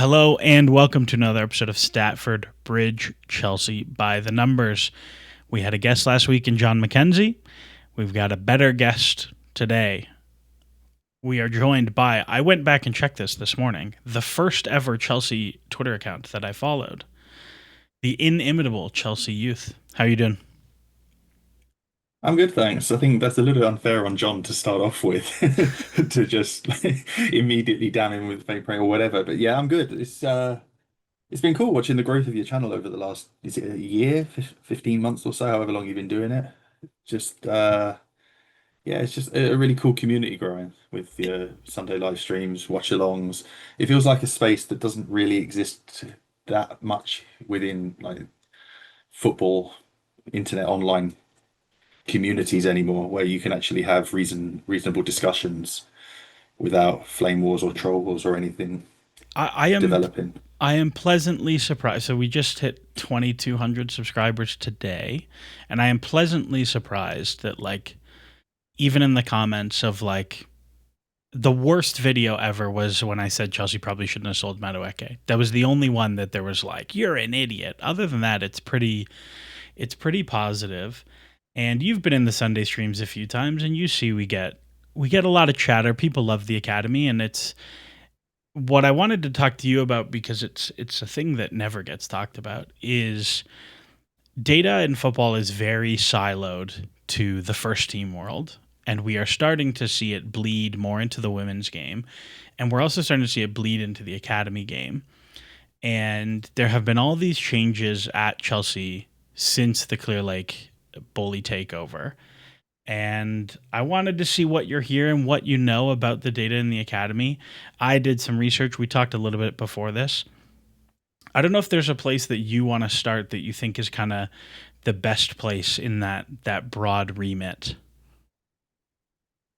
Hello and welcome to another episode of Statford Bridge Chelsea by the Numbers. We had a guest last week in John McKenzie. We've got a better guest today. We are joined by, I went back and checked this morning, the first ever Chelsea Twitter account that I followed. The inimitable Chelsea Youth. How are you doing? I'm good, thanks. I think that's a little unfair on John to start off with, to just immediately damn him with fake prayer or whatever. But yeah, I'm good. It's been cool watching the growth of your channel over the last, is it a year, 15 months or so, however long you've been doing it. Just yeah, it's just a really cool community growing with your Sunday live streams, watch-alongs. It feels like a space that doesn't really exist that much within like football, internet, online communities anymore, where you can actually have reasonable discussions without flame wars or troll wars or anything I am developing. I am pleasantly surprised. So we just hit 2,200 subscribers today, and I am pleasantly surprised that even in the comments of the worst video ever was when I said Chelsea probably shouldn't have sold Madueke. That was the only one that there was you're an idiot. Other than that, it's pretty positive. And you've been in the Sunday streams a few times, and you see we get a lot of chatter. People love the academy, and it's what I wanted to talk to you about because it's a thing that never gets talked about is data in football is very siloed to the first team world, and we are starting to see it bleed more into the women's game, and we're also starting to see it bleed into the academy game. And there have been all these changes at Chelsea since the Clear Lake bully takeover. And I wanted to see what you're hearing, what you know about the data in the academy. I did some research. We talked a little bit before this. I don't know if there's a place that you want to start that you think is kind of the best place in that broad remit.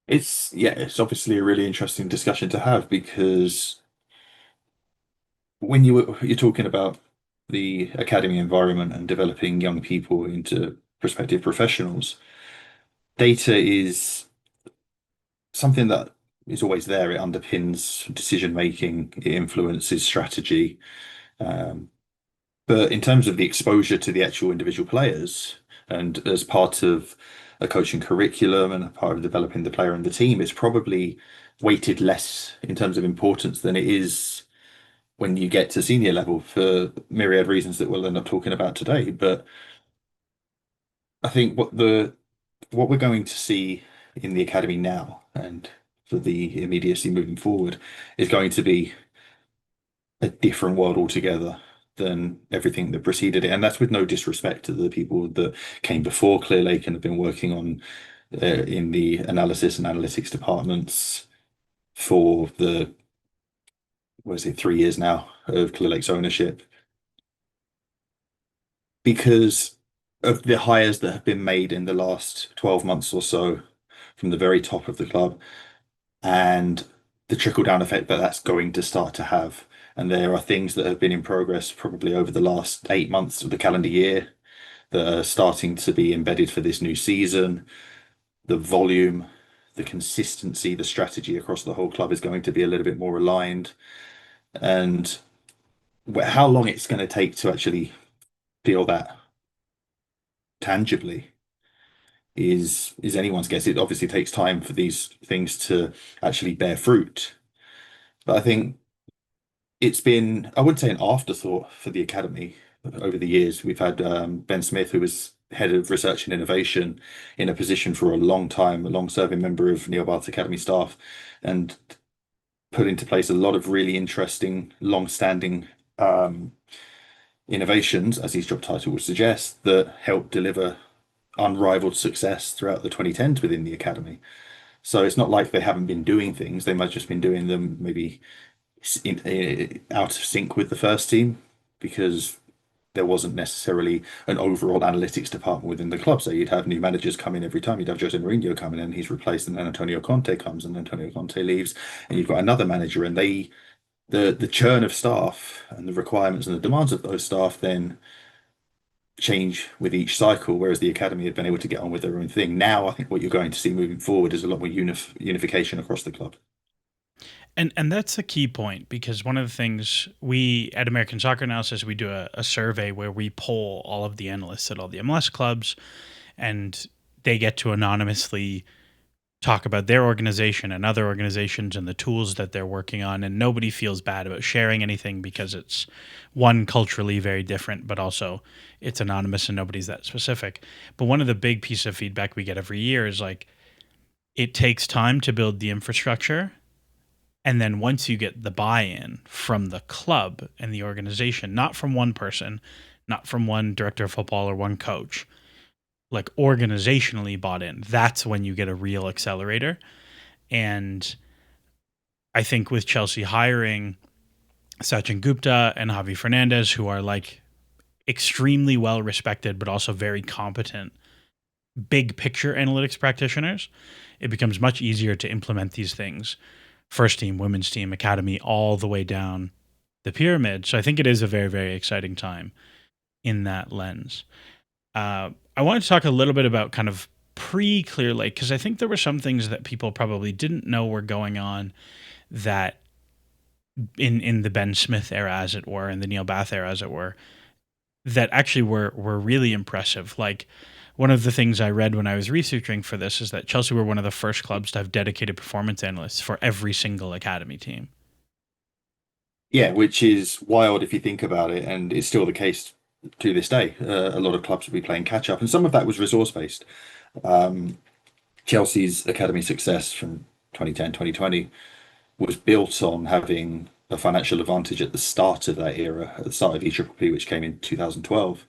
It's obviously a really interesting discussion to have because when you're talking about the academy environment and developing young people into prospective professionals, data is something that is always there. It underpins decision making, it influences strategy. Um, But in terms of the exposure to the actual individual players, and as part of a coaching curriculum and a part of developing the player and the team, it's probably weighted less in terms of importance than it is when you get to senior level for myriad reasons that we'll end up talking about today. But I think what we're going to see in the academy now and for the immediacy moving forward is going to be a different world altogether than everything that preceded it. And that's with no disrespect to the people that came before Clear Lake and have been working on in the analysis and analytics departments for the, what is it, 3 years now of Clear Lake's ownership. Because of the hires that have been made in the last 12 months or so from the very top of the club and the trickle down effect that that's going to start to have. And there are things that have been in progress probably over the last 8 months of the calendar year that are starting to be embedded for this new season. The volume, the consistency, the strategy across the whole club is going to be a little bit more aligned. And how long it's going to take to actually feel that tangibly is anyone's guess. It obviously takes time for these things to actually bear fruit. But I think it's been, I wouldn't say an afterthought for the academy over the years. We've had Ben Smith, who was head of research and innovation in a position for a long time, a long-serving member of Neil Bart's academy staff, and put into place a lot of really interesting, long-standing innovations, as his job title would suggest, that help deliver unrivaled success throughout the 2010s within the academy. So it's not like they haven't been doing things. They might have just been doing them maybe out of sync with the first team because there wasn't necessarily an overall analytics department within the club. So you'd have new managers come in every time. You'd have Jose Mourinho coming in, he's replaced, and then Antonio Conte comes, and Antonio Conte leaves, and you've got another manager, and the churn of staff and the requirements and the demands of those staff then change with each cycle, whereas the academy had been able to get on with their own thing. Now, I think what you're going to see moving forward is a lot more unification across the club. And that's a key point, because one of the things we at American Soccer Analysis, we do a survey where we poll all of the analysts at all the MLS clubs, and they get to anonymously talk about their organization and other organizations and the tools that they're working on, and nobody feels bad about sharing anything, because it's one, culturally very different, but also it's anonymous and nobody's that specific. But one of the big pieces of feedback we get every year is like, it takes time to build the infrastructure, and then once you get the buy-in from the club and the organization, not from one person, not from one director of football or one coach, like organizationally bought in, that's when you get a real accelerator. And I think with Chelsea hiring Sachin Gupta and Javi Fernandez, who are like extremely well respected, but also very competent big picture analytics practitioners, it becomes much easier to implement these things, first team, women's team, academy, all the way down the pyramid. So I think it is a very, very exciting time in that lens. I wanted to talk a little bit about kind of pre Clear Lake, because I think there were some things that people probably didn't know were going on, that in the Ben Smith era, as it were, and the Neil Bath era, as it were, that actually were really impressive. Like, one of the things I read when I was researching for this is that Chelsea were one of the first clubs to have dedicated performance analysts for every single academy team. Yeah, which is wild if you think about it, and it's still the case to this day. A lot of clubs will be playing catch up, and some of that was resource based. Um, Chelsea's academy success from 2010, 2020 was built on having a financial advantage at the start of that era, at the start of E-Triple-P, which came in 2012.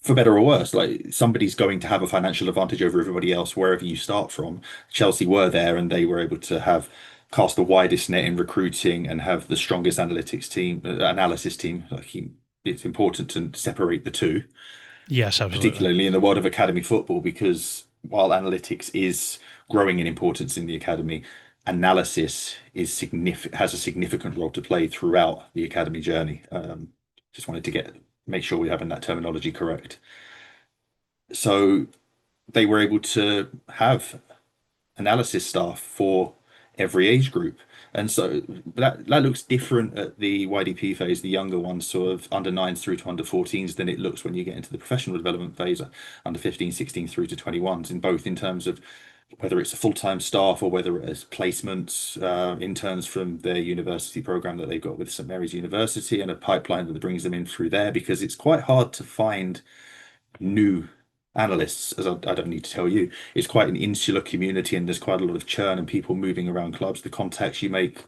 For better or worse, like somebody's going to have a financial advantage over everybody else wherever you start from. Chelsea were there, and they were able to have cast the widest net in recruiting and have the strongest analytics team, analysis team. It's important to separate the two, Yes, absolutely. particularly in the world of academy football, because while analytics is growing in importance in the academy, analysis is has a significant role to play throughout the academy journey. Just wanted to make sure we're having that terminology correct. So they were able to have analysis staff for every age group. And so that looks different at the YDP phase, the younger ones, sort of under nines through to under 14s, than it looks when you get into the professional development phase, under 15, 16 through to 21s, in both in terms of whether it's a full-time staff or whether it's placements, interns from their university program that they've got with St Mary's University, and a pipeline that brings them in through there, because it's quite hard to find new analysts, as I don't need to tell you. It's quite an insular community, and there's quite a lot of churn and people moving around clubs. The contacts you make,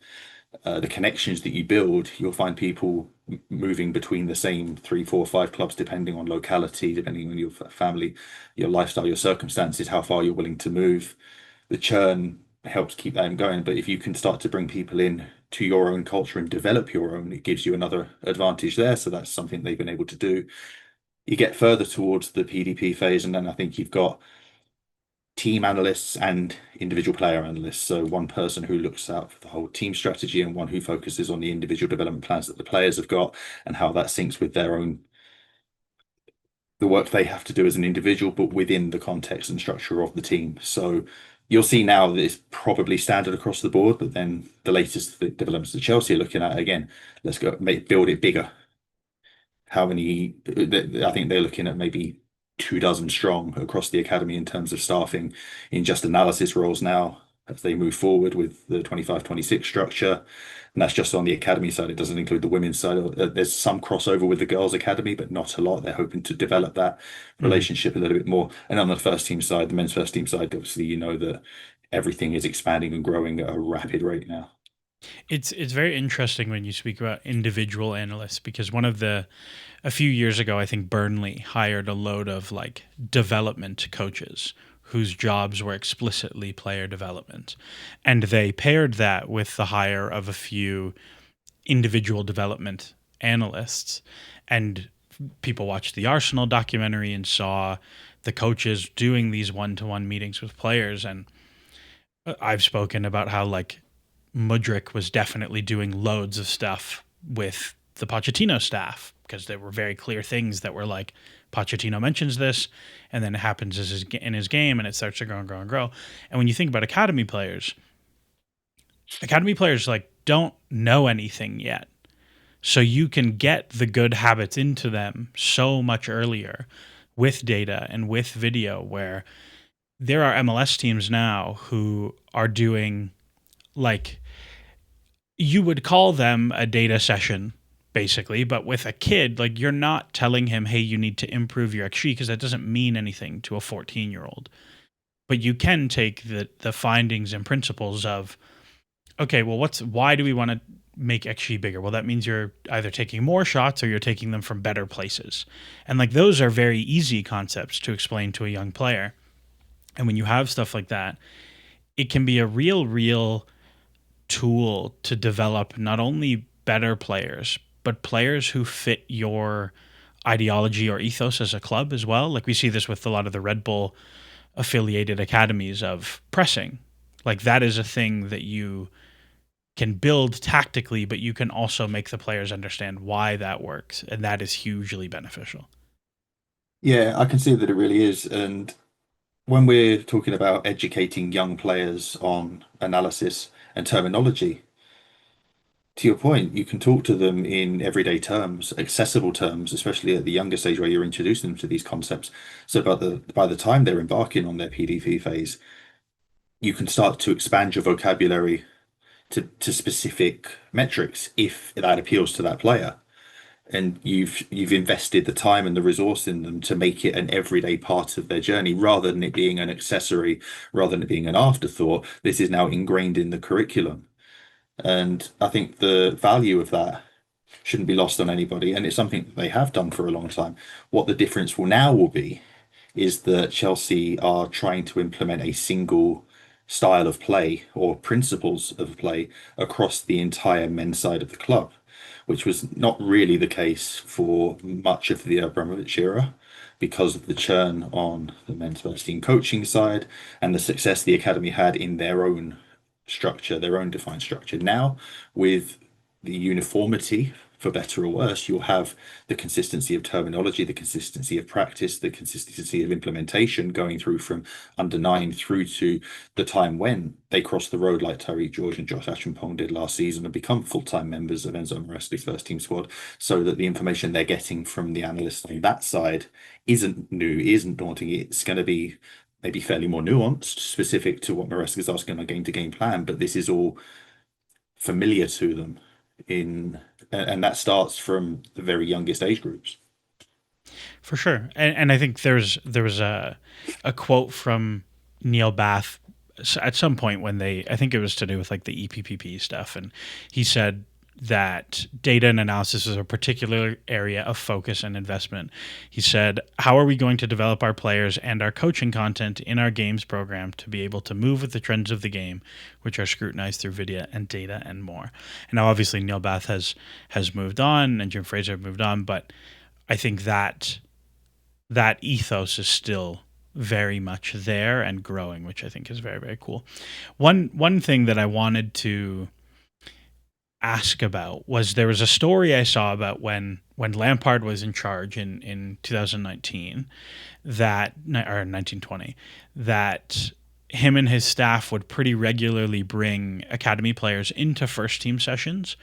the connections that you build, you'll find people moving between the same three, four, five clubs, depending on locality, depending on your family, your lifestyle, your circumstances, how far you're willing to move. The churn helps keep that going. But if you can start to bring people in to your own culture and develop your own, it gives you another advantage there. So that's something they've been able to do. You get further towards the PDP phase, and then I think you've got team analysts and individual player analysts. So one person who looks out for the whole team strategy, and one who focuses on the individual development plans that the players have got and how that syncs with their own, the work they have to do as an individual, but within the context and structure of the team. So you'll see now that it's probably standard across the board, but then the latest developments that Chelsea are looking at, again, let's go build it bigger. How many? I think they're looking at maybe 2 dozen strong across the academy in terms of staffing in just analysis roles now, as they move forward with the 25-26 structure. And that's just on the academy side. It doesn't include the women's side. There's some crossover with the girls' academy, but not a lot. They're hoping to develop that Mhm. relationship a little bit more. And on the first team side, the men's first team side, obviously, you know that everything is expanding and growing at a rapid rate now. It's very interesting when you speak about individual analysts, because one of the a few years ago, I think Burnley hired a load of like development coaches whose jobs were explicitly player development, and they paired that with the hire of a few individual development analysts. And people watched the Arsenal documentary and saw the coaches doing these one-to-one meetings with players. And I've spoken about how like Mudryk was definitely doing loads of stuff with the Pochettino staff, because there were very clear things that were like, Pochettino mentions this, and then it happens in his game, and it starts to grow and grow and grow. And when you think about academy players, academy players like don't know anything yet. So you can get the good habits into them so much earlier with data and with video, where there are MLS teams now who are doing, like, you would call them a data session basically, but with a kid, like, you're not telling him, hey, you need to improve your XG, because that doesn't mean anything to a 14-year-old. But you can take the findings and principles of, okay, well, why do we want to make XG bigger? Well, that means you're either taking more shots or you're taking them from better places. And like, those are very easy concepts to explain to a young player. And when you have stuff like that, it can be a real tool to develop not only better players, but players who fit your ideology or ethos as a club as well. Like, we see this with a lot of the Red Bull affiliated academies of pressing. Like, that is a thing that you can build tactically, but you can also make the players understand why that works. And that is hugely beneficial. Yeah, I can see that it really is. And when we're talking about educating young players on analysis and terminology, to your point, you can talk to them in everyday terms, accessible terms, especially at the younger stage where you're introducing them to these concepts. So by the time they're embarking on their PDV phase, you can start to expand your vocabulary to specific metrics if that appeals to that player. And you've invested the time and the resource in them to make it an everyday part of their journey rather than it being an accessory, rather than it being an afterthought. This is now ingrained in the curriculum. And I think the value of that shouldn't be lost on anybody. And it's something that they have done for a long time. What the difference will be is that Chelsea are trying to implement a single style of play or principles of play across the entire men's side of the club, which was not really the case for much of the Abramovich era because of the churn on the men's first team coaching side and the success the academy had in their own structure, their own defined structure. Now, with the uniformity, for better or worse, you'll have the consistency of terminology, the consistency of practice, the consistency of implementation going through from under nine through to the time when they cross the road, like Tariq George and Josh Achampong did last season, and become full-time members of Enzo Maresca's first team squad, so that the information they're getting from the analysts on that side isn't new, isn't daunting. It's going to be maybe fairly more nuanced, specific to what Maresca's asking on a game-to-game plan, but this is all familiar to them and that starts from the very youngest age groups. For sure. And I think there was a quote from Neil Bath at some point when I think it was to do with like the EPPP stuff, and he said that data and analysis is a particular area of focus and investment. He said, how are we going to develop our players and our coaching content in our games program to be able to move with the trends of the game, which are scrutinized through video and data and more? And now obviously Neil Bath has moved on and Jim Fraser have moved on, but I think that ethos is still very much there and growing, which I think is very, very cool. One thing that I wanted to ask about was, there was a story I saw about when Lampard was in charge in 2019, that, or 1920, that him and his staff would pretty regularly bring academy players into first team sessions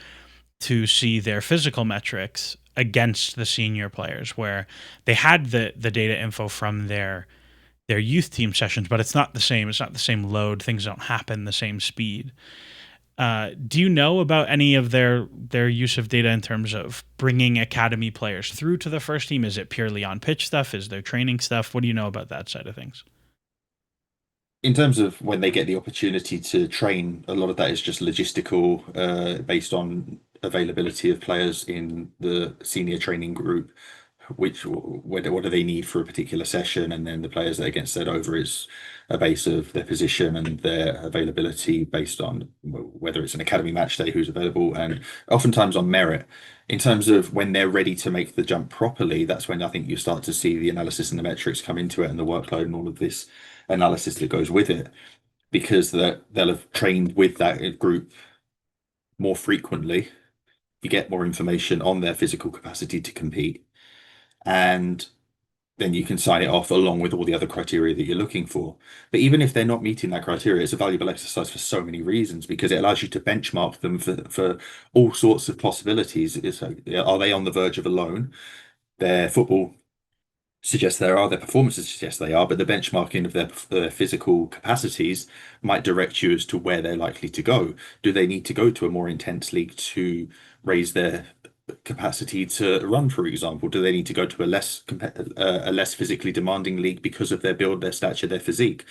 to see their physical metrics against the senior players, where they had the data info from their youth team sessions, but it's not the same. It's not the same load. Things don't happen the same speed. Do you know about any of their use of data in terms of bringing academy players through to the first team? Is it purely on pitch stuff? Is there training stuff? What do you know about that side of things? In terms of when they get the opportunity to train, a lot of that is just logistical, based on availability of players in the senior training group, what do they need for a particular session, and then the players that get sent over is a base of their position and their availability based on whether it's an academy match day, who's available, and oftentimes on merit. In terms of when they're ready to make the jump properly, that's when I think you start to see the analysis and the metrics come into it, and the workload and all of this analysis that goes with it, because they'll have trained with that group more frequently. You get more information on their physical capacity to compete, and then you can sign it off along with all the other criteria that you're looking for. But even if they're not meeting that criteria, it's a valuable exercise for so many reasons because it allows you to benchmark them for all sorts of possibilities. So, are they on the verge of a loan? Their football suggests they are, their performances suggest they are, but the benchmarking of their physical capacities might direct you as to where they're likely to go. Do they need to go to a more intense league to raise their capacity to run, for example? Do they need to go to a less physically demanding league because of their build, their stature, their physique?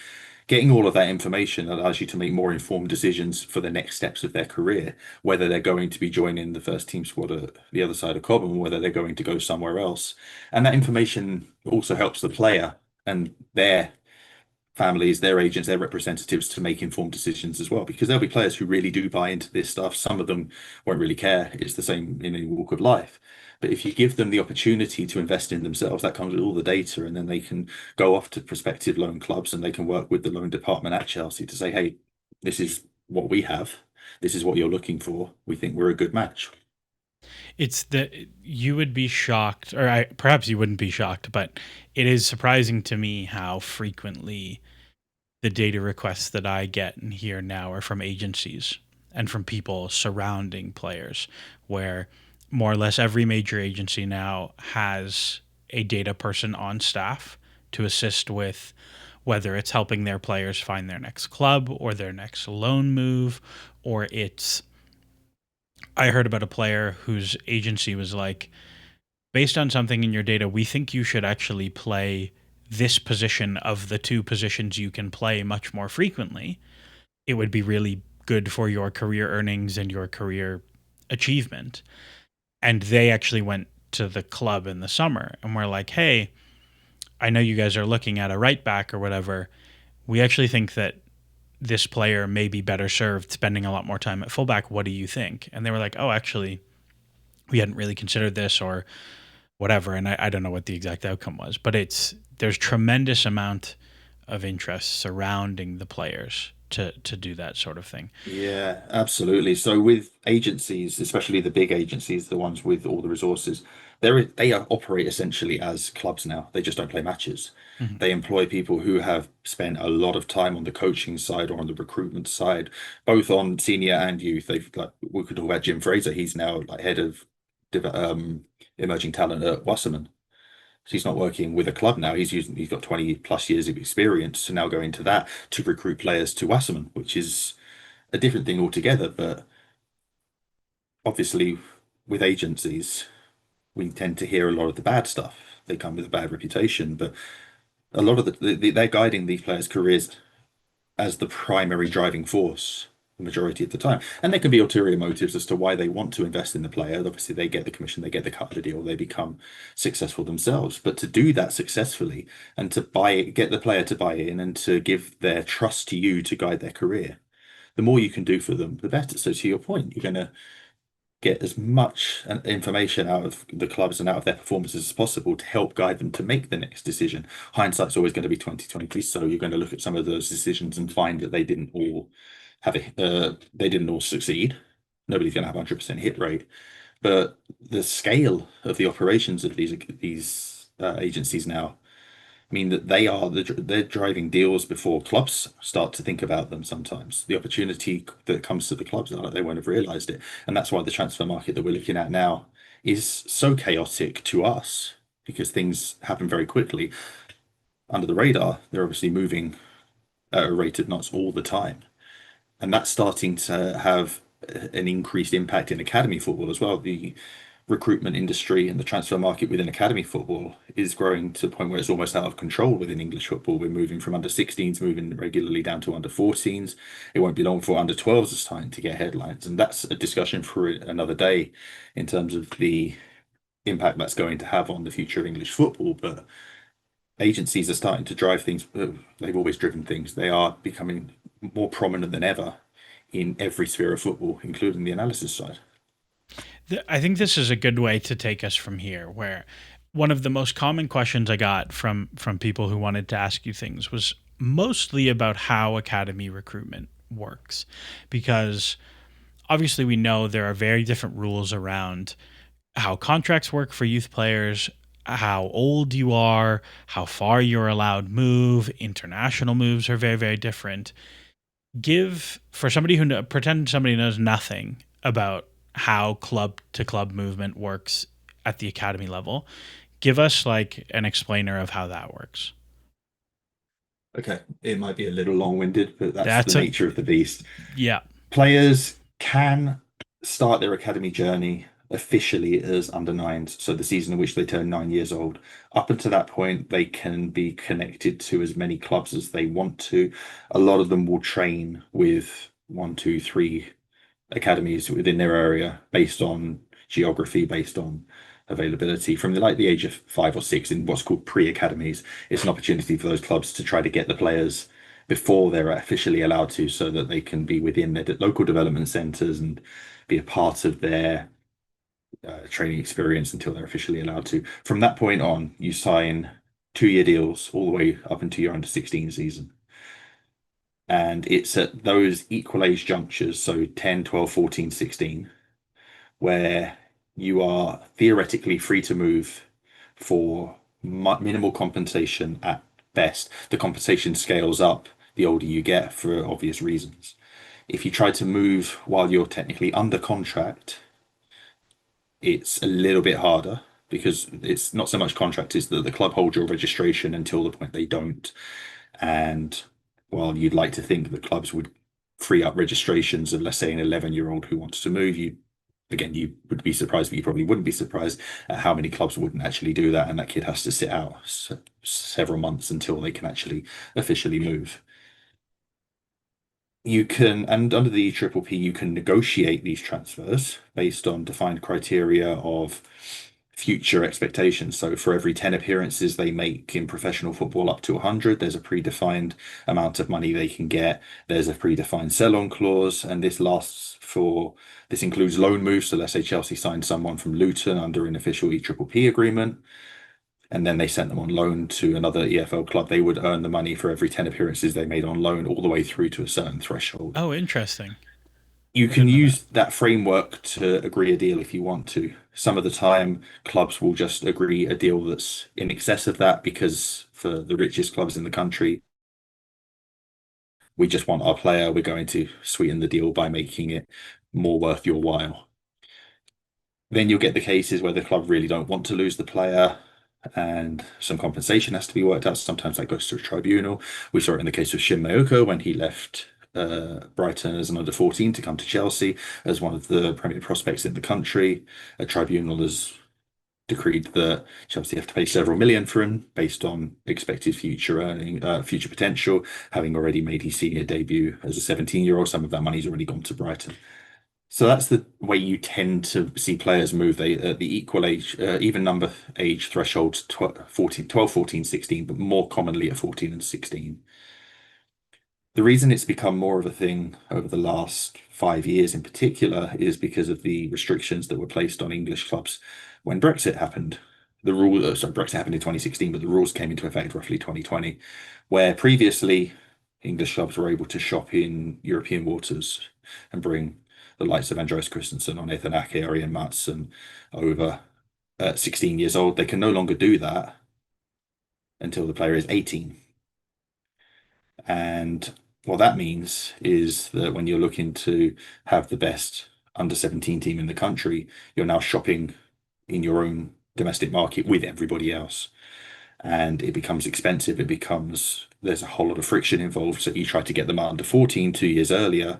Getting all of that information allows you to make more informed decisions for the next steps of their career, whether they're going to be joining the first team squad at the other side of Cobham, whether they're going to go somewhere else. And that information also helps the player and their families, their agents, their representatives to make informed decisions as well. Because there'll be players who really do buy into this stuff. Some of them won't really care. It's the same in any walk of life. But if you give them the opportunity to invest in themselves, that comes with all the data, and then they can go off to prospective loan clubs and they can work with the loan department at Chelsea to say, hey, this is what we have. This is what you're looking for. We think we're a good match. It's that you would be shocked, or perhaps you wouldn't be shocked, but it is surprising to me how frequently the data requests that I get and hear now are from agencies and from people surrounding players, where more or less every major agency now has a data person on staff to assist with whether it's helping their players find their next club or their next loan move, or it's I heard about a player whose agency was like, based on something in your data, we think you should actually play this position of the two positions you can play much more frequently. It would be really good for your career earnings and your career achievement. And they actually went to the club in the summer and were like, hey, I know you guys are looking at a right back or whatever. We actually think that this player may be better served spending a lot more time at fullback. What do you think? And they were like, oh, actually, we hadn't really considered this or whatever. And I don't know what the exact outcome was, but there's tremendous amount of interest surrounding the players to do that sort of thing. Yeah, absolutely. So with agencies, especially the big agencies, the ones with all the resources, they operate essentially as clubs now. They just don't play matches. Mhm. They employ people who have spent a lot of time on the coaching side or on the recruitment side, both on senior and youth. They've like we could talk about Jim Fraser. He's now like head of emerging talent at Wasserman. So he's not working with a club now. He's got 20 plus years of experience to now go into that to recruit players to Wasserman, which is a different thing altogether. But obviously, with agencies, we tend to hear a lot of the bad stuff. They come with a bad reputation, but a lot of they're guiding these players' careers as the primary driving force the majority of the time. And there can be ulterior motives as to why they want to invest in the player. Obviously, they get the commission, they get the cut of the deal, they become successful themselves. But to do that successfully and to get the player to buy in and to give their trust to you to guide their career, the more you can do for them, the better. So to your point, you're going to get as much information out of the clubs and out of their performances as possible to help guide them to make the next decision. Hindsight's always going to be 2020, so you're going to look at some of those decisions and find that they didn't all succeed. Nobody's going to have 100% hit rate, but the scale of the operations of these agencies now mean that they're driving deals before clubs start to think about them sometimes. The opportunity that comes to the clubs, like they won't have realized it. And that's why the transfer market that we're looking at now is so chaotic to us because things happen very quickly. Under the radar, they're obviously moving at a rate of knots all the time. And that's starting to have an increased impact in academy football as well. The recruitment industry and the transfer market within academy football is growing to the point where it's almost out of control within English football. We're moving from under 16s, moving regularly down to under 14s. It won't be long before under 12s is starting to get headlines. And that's a discussion for another day in terms of the impact that's going to have on the future of English football. But agencies are starting to drive things. They've always driven things. They are becoming more prominent than ever in every sphere of football, including the analysis side. I think this is a good way to take us from here, where one of the most common questions I got from people who wanted to ask you things was mostly about how academy recruitment works, because obviously we know there are very different rules around how contracts work for youth players how old you are, how far you're allowed move. International moves are very, very different. Give for somebody who pretend somebody knows nothing about how club to club movement works at the academy level. Give us like an explainer of how that works. Okay, it might be a little long-winded, but that's the That's a nature of the beast. yeah. Players can start their academy journey officially as under nines, so the season in which they turn 9 years old. Up until that point, they can be connected to as many clubs as they want to. A lot of them will train with one, two, three academies within their area based on geography, based on availability. From the age of 5 or 6 in what's called pre-academies, it's an opportunity for those clubs to try to get the players before they're officially allowed to, so that they can be within their local development centres and be a part of their training experience until they're officially allowed to. From that point on, you sign 2 year deals all the way up into your under 16 season. And it's at those equal age junctures, so 10, 12, 14, 16, where you are theoretically free to move for minimal compensation at best. The compensation scales up the older you get for obvious reasons. If you try to move while you're technically under contract, it's a little bit harder because it's not so much contract, it's that the club holds your registration until the point they don't. And while you'd like to think that clubs would free up registrations of, let's say, an 11-year-old who wants to move, you would be surprised, but you probably wouldn't be surprised at how many clubs wouldn't actually do that. And that kid has to sit out several months until they can actually officially move. You can, and under the EPPP, you can negotiate these transfers based on defined criteria of future expectations. So for every 10 appearances they make in professional football up to 100, there's a predefined amount of money they can get. There's a predefined sell-on clause, and this includes loan moves. So let's say Chelsea signed someone from Luton under an official EPPP agreement, and then they sent them on loan to another EFL club. They would earn the money for every 10 appearances they made on loan all the way through to a certain threshold. Oh, interesting. You I can didn't know that. use that framework to agree a deal if you want to. Some of the time, clubs will just agree a deal that's in excess of that because for the richest clubs in the country, we just want our player. We're going to sweeten the deal by making it more worth your while. Then you'll get the cases where the club really don't want to lose the player and some compensation has to be worked out. Sometimes that goes to a tribunal. We saw it in the case of Shin Maoka when he left Brighton as an under 14 to come to Chelsea as one of the premier prospects in the country. A tribunal has decreed that Chelsea have to pay several million for him based on expected future potential, having already made his senior debut as a 17-year-old. Some of that money's already gone to Brighton. So that's the way you tend to see players move. They the equal age, even number age thresholds 12, 14, 16, but more commonly at 14 and 16. The reason it's become more of a thing over the last 5 years in particular is because of the restrictions that were placed on English clubs when Brexit happened. Brexit happened in 2016, but the rules came into effect roughly 2020, where previously English clubs were able to shop in European waters and bring the likes of Andreas Christensen or Nathan Ake, Arian Matson over at 16 years old. They can no longer do that until the player is 18. And what that means is that when you're looking to have the best under 17 team in the country, you're now shopping in your own domestic market with everybody else. And it becomes expensive. There's a whole lot of friction involved. So you try to get them under 14 2 years earlier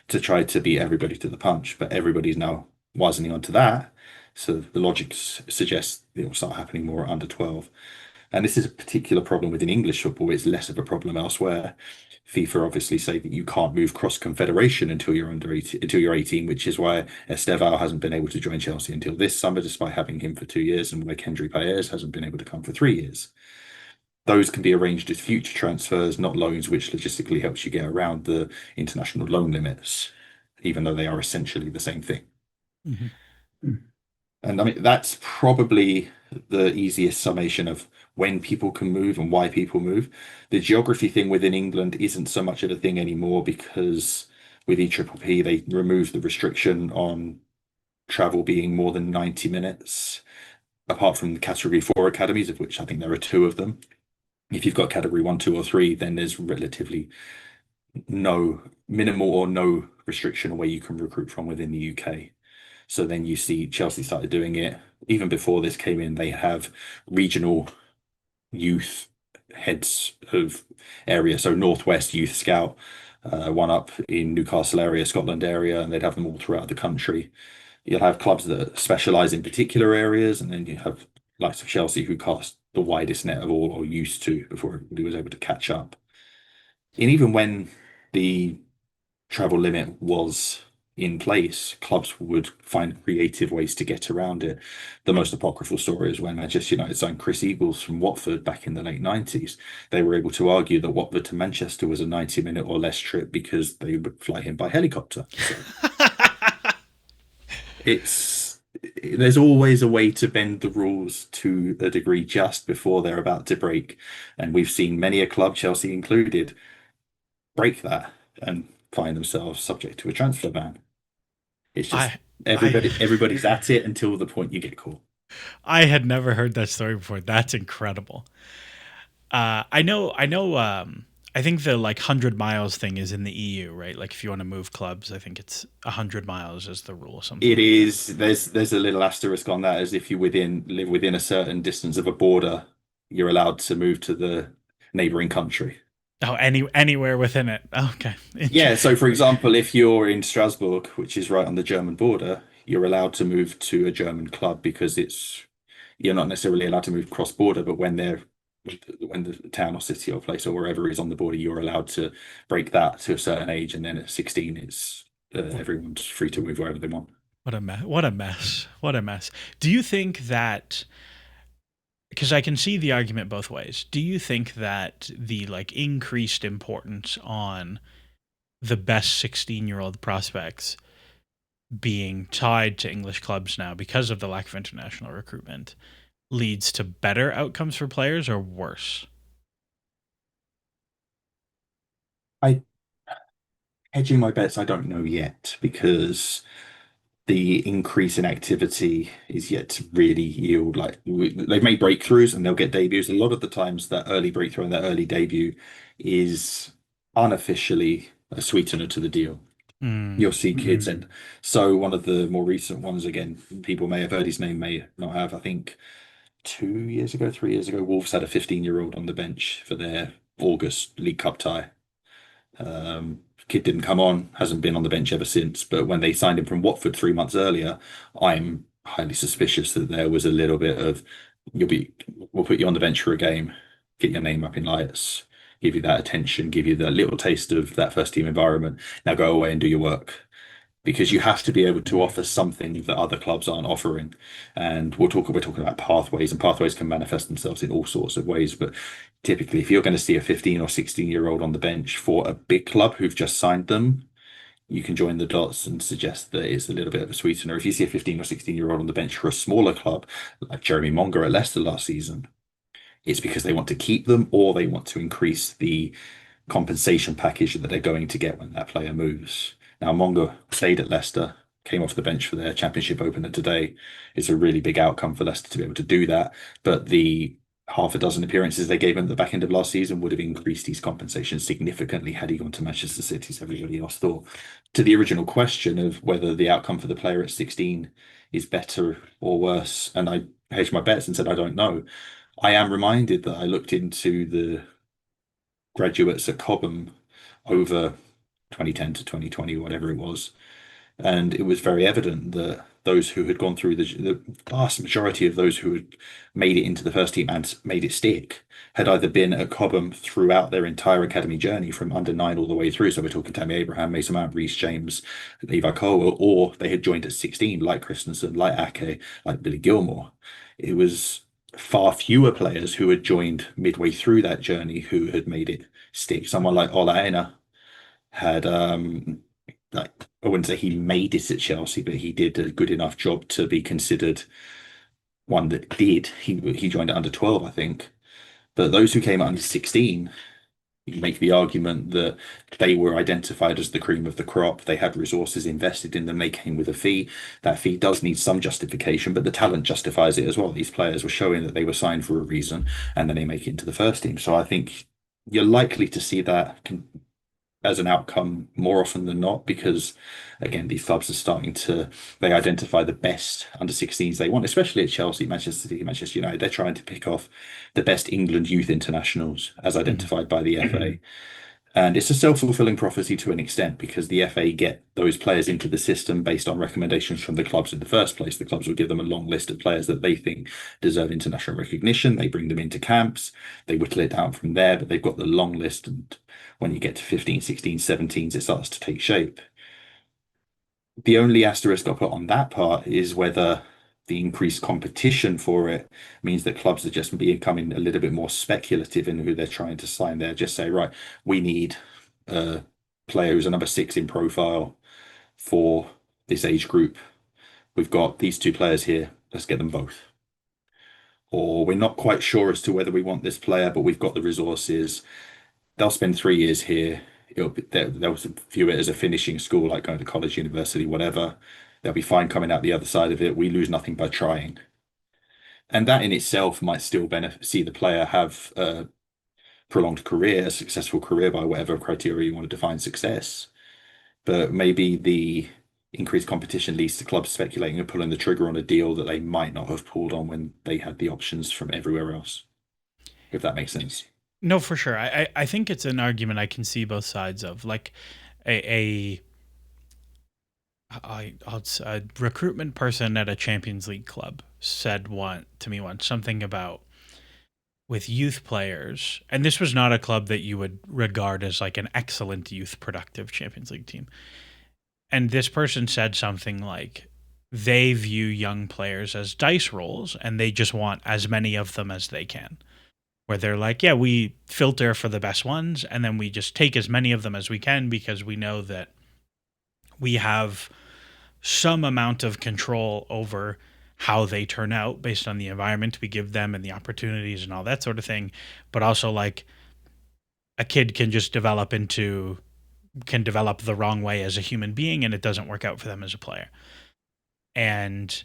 to try to beat everybody to the punch. But everybody's now wisening onto that. So the logic suggests it will start happening more at under 12. And this is a particular problem within English football. It's less of a problem elsewhere. FIFA obviously say that you can't move cross confederation until you're under 18, until you're 18, which is why Estevao hasn't been able to join Chelsea until this summer, despite having him for 2 years, and why Kendry Paez hasn't been able to come for 3 years. Those can be arranged as future transfers, not loans, which logistically helps you get around the international loan limits, even though they are essentially the same thing. Mhm. And I mean, that's probably the easiest summation of when people can move and why people move. The geography thing within England isn't so much of a thing anymore because with EPPP, they removed the restriction on travel being more than 90 minutes. apart from the category four academies, of which I think there are two of them. If you've got category one, two, or three, then there's relatively no minimal or no restriction on where you can recruit from within the UK. So then you see Chelsea started doing it. Even before this came in, they have regional youth heads of area. So Northwest Youth Scout, one up in Newcastle area, Scotland area, and they'd have them all throughout the country. You'll have clubs that specialize in particular areas, and then you have likes of Chelsea who cast the widest net of all, or used to, before everybody was able to catch up. And even when the travel limit was in place, clubs would find creative ways to get around it. The most apocryphal story is when Manchester United signed Chris Eagles from Watford back in the late 90s. They were able to argue that Watford to Manchester was a 90-minute or less trip because they would fly him by helicopter. So it's there's always a way to bend the rules to a degree just before they're about to break. And we've seen many a club, Chelsea included, break that and find themselves subject to a transfer ban. It's just I I everybody's at it until the point you get caught. I had never heard that story before. That's incredible. I think the like 100 miles thing is in the EU, right? Like if you want to move clubs, I think it's 100 miles is the rule, something It like that. is there's a little asterisk on that as if you within live within a certain distance of a border, you're allowed to move to the neighboring country. Oh, anywhere within it. Okay. Yeah, so for example, if you're in Strasbourg, which is right on the German border, you're allowed to move to a German club because it's you're not necessarily allowed to move cross border, but when the town or city or place or wherever is on the border, you're allowed to break that to a certain age, and then at 16, it's everyone's free to move wherever they want. What a mess. What a mess. What a mess. Do you think that, because I can see the argument both ways, do you think that the like increased importance on the best 16-year-old prospects being tied to English clubs now because of the lack of international recruitment leads to better outcomes for players or worse? I hedging my bets, I don't know yet because the increase in activity is yet to really yield. They've made breakthroughs and they'll get debuts. A lot of the times, that early breakthrough and that early debut is unofficially a sweetener to the deal. Mm. You'll see kids, and so one of the more recent ones, again, people may have heard his name, may not have. I think 2 years ago, 3 years ago, Wolves had a 15-year-old on the bench for their August League Cup tie. Kid didn't come on, hasn't been on the bench ever since. But when they signed him from Watford 3 months earlier, I'm highly suspicious that there was a little bit of we'll put you on the bench for a game, get your name up in lights, give you that attention, give you the little taste of that first team environment. Now go away and do your work because you have to be able to offer something that other clubs aren't offering. And we're talking about pathways, and pathways can manifest themselves in all sorts of ways. But typically, if you're going to see a 15 or 16-year-old on the bench for a big club who've just signed them, you can join the dots and suggest that it's a little bit of a sweetener. If you see a 15 or 16-year-old on the bench for a smaller club, like Jeremy Monger at Leicester last season, it's because they want to keep them or they want to increase the compensation package that they're going to get when that player moves. Now, Mongo stayed at Leicester, came off the bench for their championship opener today. It's a really big outcome for Leicester to be able to do that. But the half a dozen appearances they gave him at the back end of last season would have increased his compensation significantly had he gone to Manchester City, as everybody else thought. To the original question of whether the outcome for the player at 16 is better or worse, and I hedged my bets and said I don't know. I am reminded that I looked into the graduates at Cobham over 2010 to 2020, whatever it was. And it was very evident that those who had gone through the vast majority of those who had made it into the first team and made it stick had either been at Cobham throughout their entire academy journey from under nine all the way through. So we're talking Tammy Abraham, Mason Mount, Reece James, Levi Colwell, or they had joined at 16, like Christensen, like Ake, like Billy Gilmore. It was far fewer players who had joined midway through that journey who had made it stick. Someone like Ola Aina had like I wouldn't say he made it at Chelsea, but he did a good enough job to be considered one that did. He joined at under 12, I think. But those who came at under 16 You make the argument that they were identified as the cream of the crop. They had resources invested in them. They came with a fee. That fee does need some justification, but the talent justifies it as well. These players were showing that they were signed for a reason, and then they make it into the first team. So I think you're likely to see that as an outcome more often than not, because again, these clubs are starting to they identify the best under 16s they want, especially at Chelsea, Manchester City, Manchester United. They're trying to pick off the best England youth internationals as Mhm. identified by the FA. And it's a self-fulfilling prophecy to an extent because the FA get those players into the system based on recommendations from the clubs in the first place. The clubs will give them a long list of players that they think deserve international recognition. They bring them into camps, they whittle it down from there, but they've got the long list. And when you get to 15, 16, 17s, it starts to take shape. The only asterisk I put on that part is whether the increased competition for it means that clubs are just becoming a little bit more speculative in who they're trying to sign. They're just say, right, we need a player who's a number six in profile for this age group. We've got these two players here. Let's get them both. Or we're not quite sure as to whether we want this player, but we've got the resources. They'll spend 3 years here. They'll view it as a finishing school, like going to college, university, whatever. They'll be fine coming out the other side of it. We lose nothing by trying. And that in itself might still see the player have a prolonged career, a successful career by whatever criteria you want to define success. But maybe the increased competition leads to clubs speculating and pulling the trigger on a deal that they might not have pulled on when they had the options from everywhere else, if that makes sense. No, for sure. I think it's an argument I can see both sides of. Like a a recruitment person at a Champions League club said to me once something about with youth players, and this was not a club that you would regard as like an excellent youth productive Champions League team. And this person said something like they view young players as dice rolls and they just want as many of them as they can. Where they're like, yeah, we filter for the best ones and then we just take as many of them as we can because we know that we have some amount of control over how they turn out based on the environment we give them and the opportunities and all that sort of thing. But also, like, a kid can develop the wrong way as a human being and it doesn't work out for them as a player. And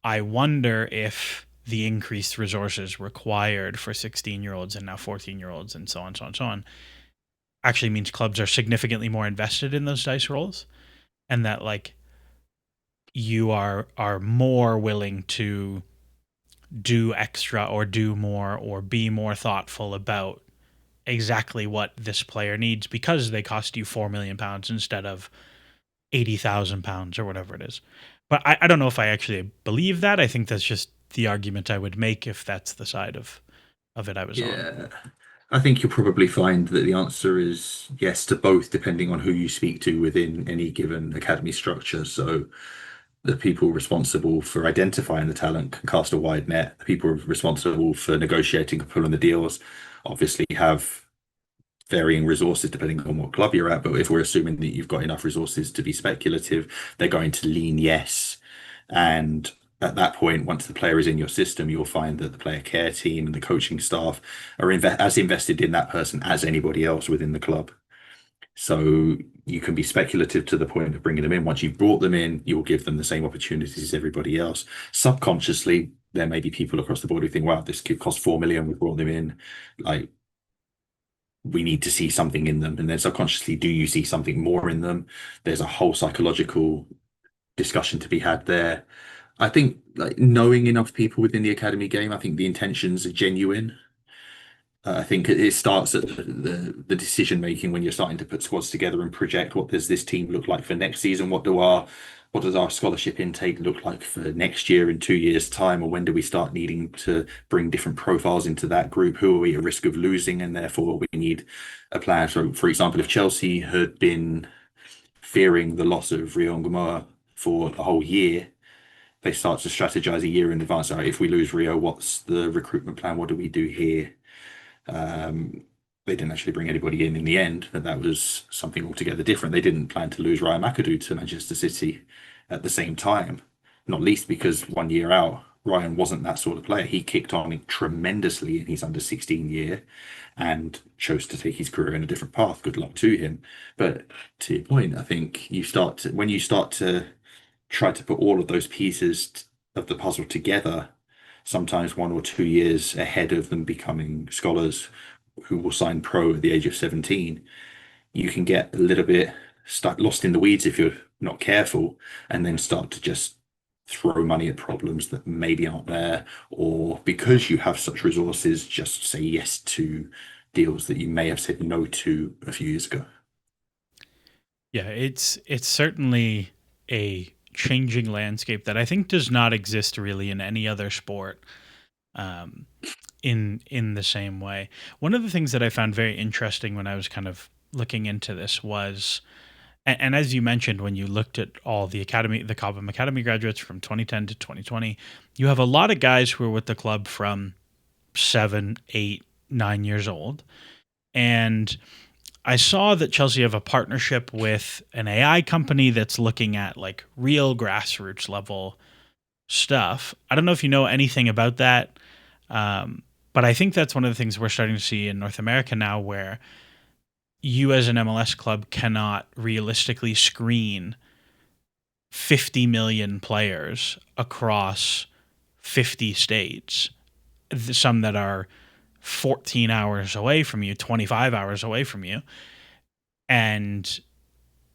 I wonder if the increased resources required for 16-year-olds and now 14-year-olds and so on, so on, so on actually means clubs are significantly more invested in those dice rolls, and that like you are more willing to do extra or do more or be more thoughtful about exactly what this player needs because they cost you £4 million instead of £80,000 or whatever it is. But I don't know if I actually believe that. I think that's just the argument I would make if that's the side of it I was on. Yeah, I think you'll probably find that the answer is yes to both, depending on who you speak to within any given academy structure. So the people responsible for identifying the talent can cast a wide net. The people responsible for negotiating and pulling the deals obviously have varying resources depending on what club you're at. But if we're assuming that you've got enough resources to be speculative, they're going to lean yes. And at that point, once the player is in your system, you'll find that the player care team and the coaching staff are as invested in that person as anybody else within the club. So you can be speculative to the point of bringing them in. Once you've brought them in, you'll give them the same opportunities as everybody else. Subconsciously, there may be people across the board who think, wow, this kid cost 4 million, we brought them in. Like, we need to see something in them. And then subconsciously, do you see something more in them? There's a whole psychological discussion to be had there. I think like knowing enough people within the academy game, I think the intentions are genuine. I think it starts at the decision making when you're starting to put squads together and project what does this team look like for next season? What does our scholarship intake look like for next year in 2 years' time? Or when do we start needing to bring different profiles into that group? Who are we at risk of losing? And therefore we need a plan. So for example, if Chelsea had been fearing the loss of Rio Ngomoa for a whole year, they start to strategize a year in advance. All right, if we lose Rio, what's the recruitment plan? What do we do here? They didn't actually bring anybody in the end, but that was something altogether different. They didn't plan to lose Ryan McAdoo to Manchester City at the same time, not least because 1 year out. Ryan wasn't that sort of player. He kicked on tremendously in his under 16 year and chose to take his career in a different path. Good luck to him. But to your point, I think when you start to try to put all of those pieces of the puzzle together, sometimes 1 or 2 years ahead of them becoming scholars who will sign pro at the age of 17, you can get a little bit stuck, lost in the weeds if you're not careful, and then start to just throw money at problems that maybe aren't there, or because you have such resources, just say yes to deals that you may have said no to a few years ago. Yeah, it's certainly a changing landscape that I think does not exist really in any other sport, um, in the same way. One of the things that I found very interesting when I was kind of looking into this was, and as you mentioned, when you looked at all the Cobham Academy graduates from 2010 to 2020, you have a lot of guys who were with the club from 7, 8, 9 years old, and I saw that Chelsea have a partnership with an AI company that's looking at like real grassroots level stuff. I don't know if you know anything about that, but I think that's one of the things we're starting to see in North America now, where you as an MLS club cannot realistically screen 50 million players across 50 states, some that are 14 hours away from you, 25 hours away from you. And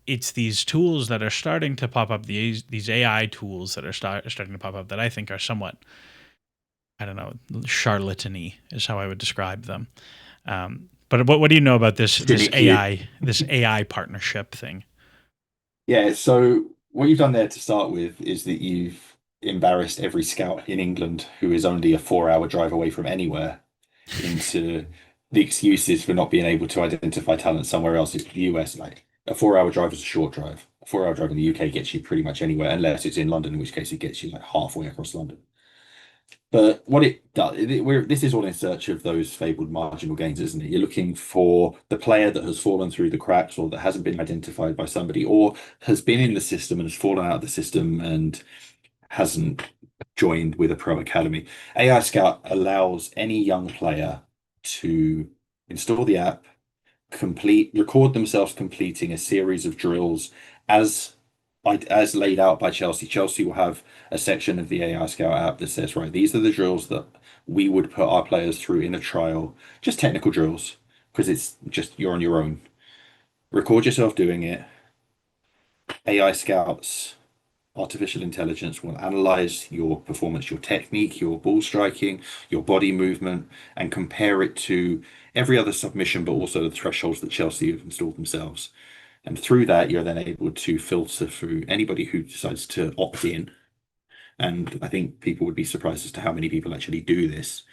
it's these tools that are starting to pop up, these AI tools that are starting to pop up that I think are somewhat, I don't know, charlatany is how I would describe them. But what do you know about Finicky. this AI partnership thing? Yeah, so what you've done there to start with is that you've embarrassed every scout in England who is only a 4 hour drive away from anywhere into the excuses for not being able to identify talent somewhere else. In the US, like a 4 hour drive is a short drive. A 4 hour drive in the UK gets you pretty much anywhere, unless it's in London, in which case it gets you like halfway across London. But what it does, this is all in search of those fabled marginal gains, isn't it? You're looking for the player that has fallen through the cracks or that hasn't been identified by somebody or has been in the system and has fallen out of the system and hasn't joined with a pro academy. AI Scout allows any young player to install the app, record themselves completing a series of drills as as laid out by Chelsea. Chelsea will have a section of the AI Scout app that says, right, these are the drills that we would put our players through in a trial, just technical drills, because it's just you're on your own. Record yourself doing it. AI Scouts, artificial intelligence will analyze your performance, your technique, your ball striking, your body movement, and compare it to every other submission, but also the thresholds that Chelsea have installed themselves. And through that, you're then able to filter through anybody who decides to opt in. And I think people would be surprised as to how many people actually do this.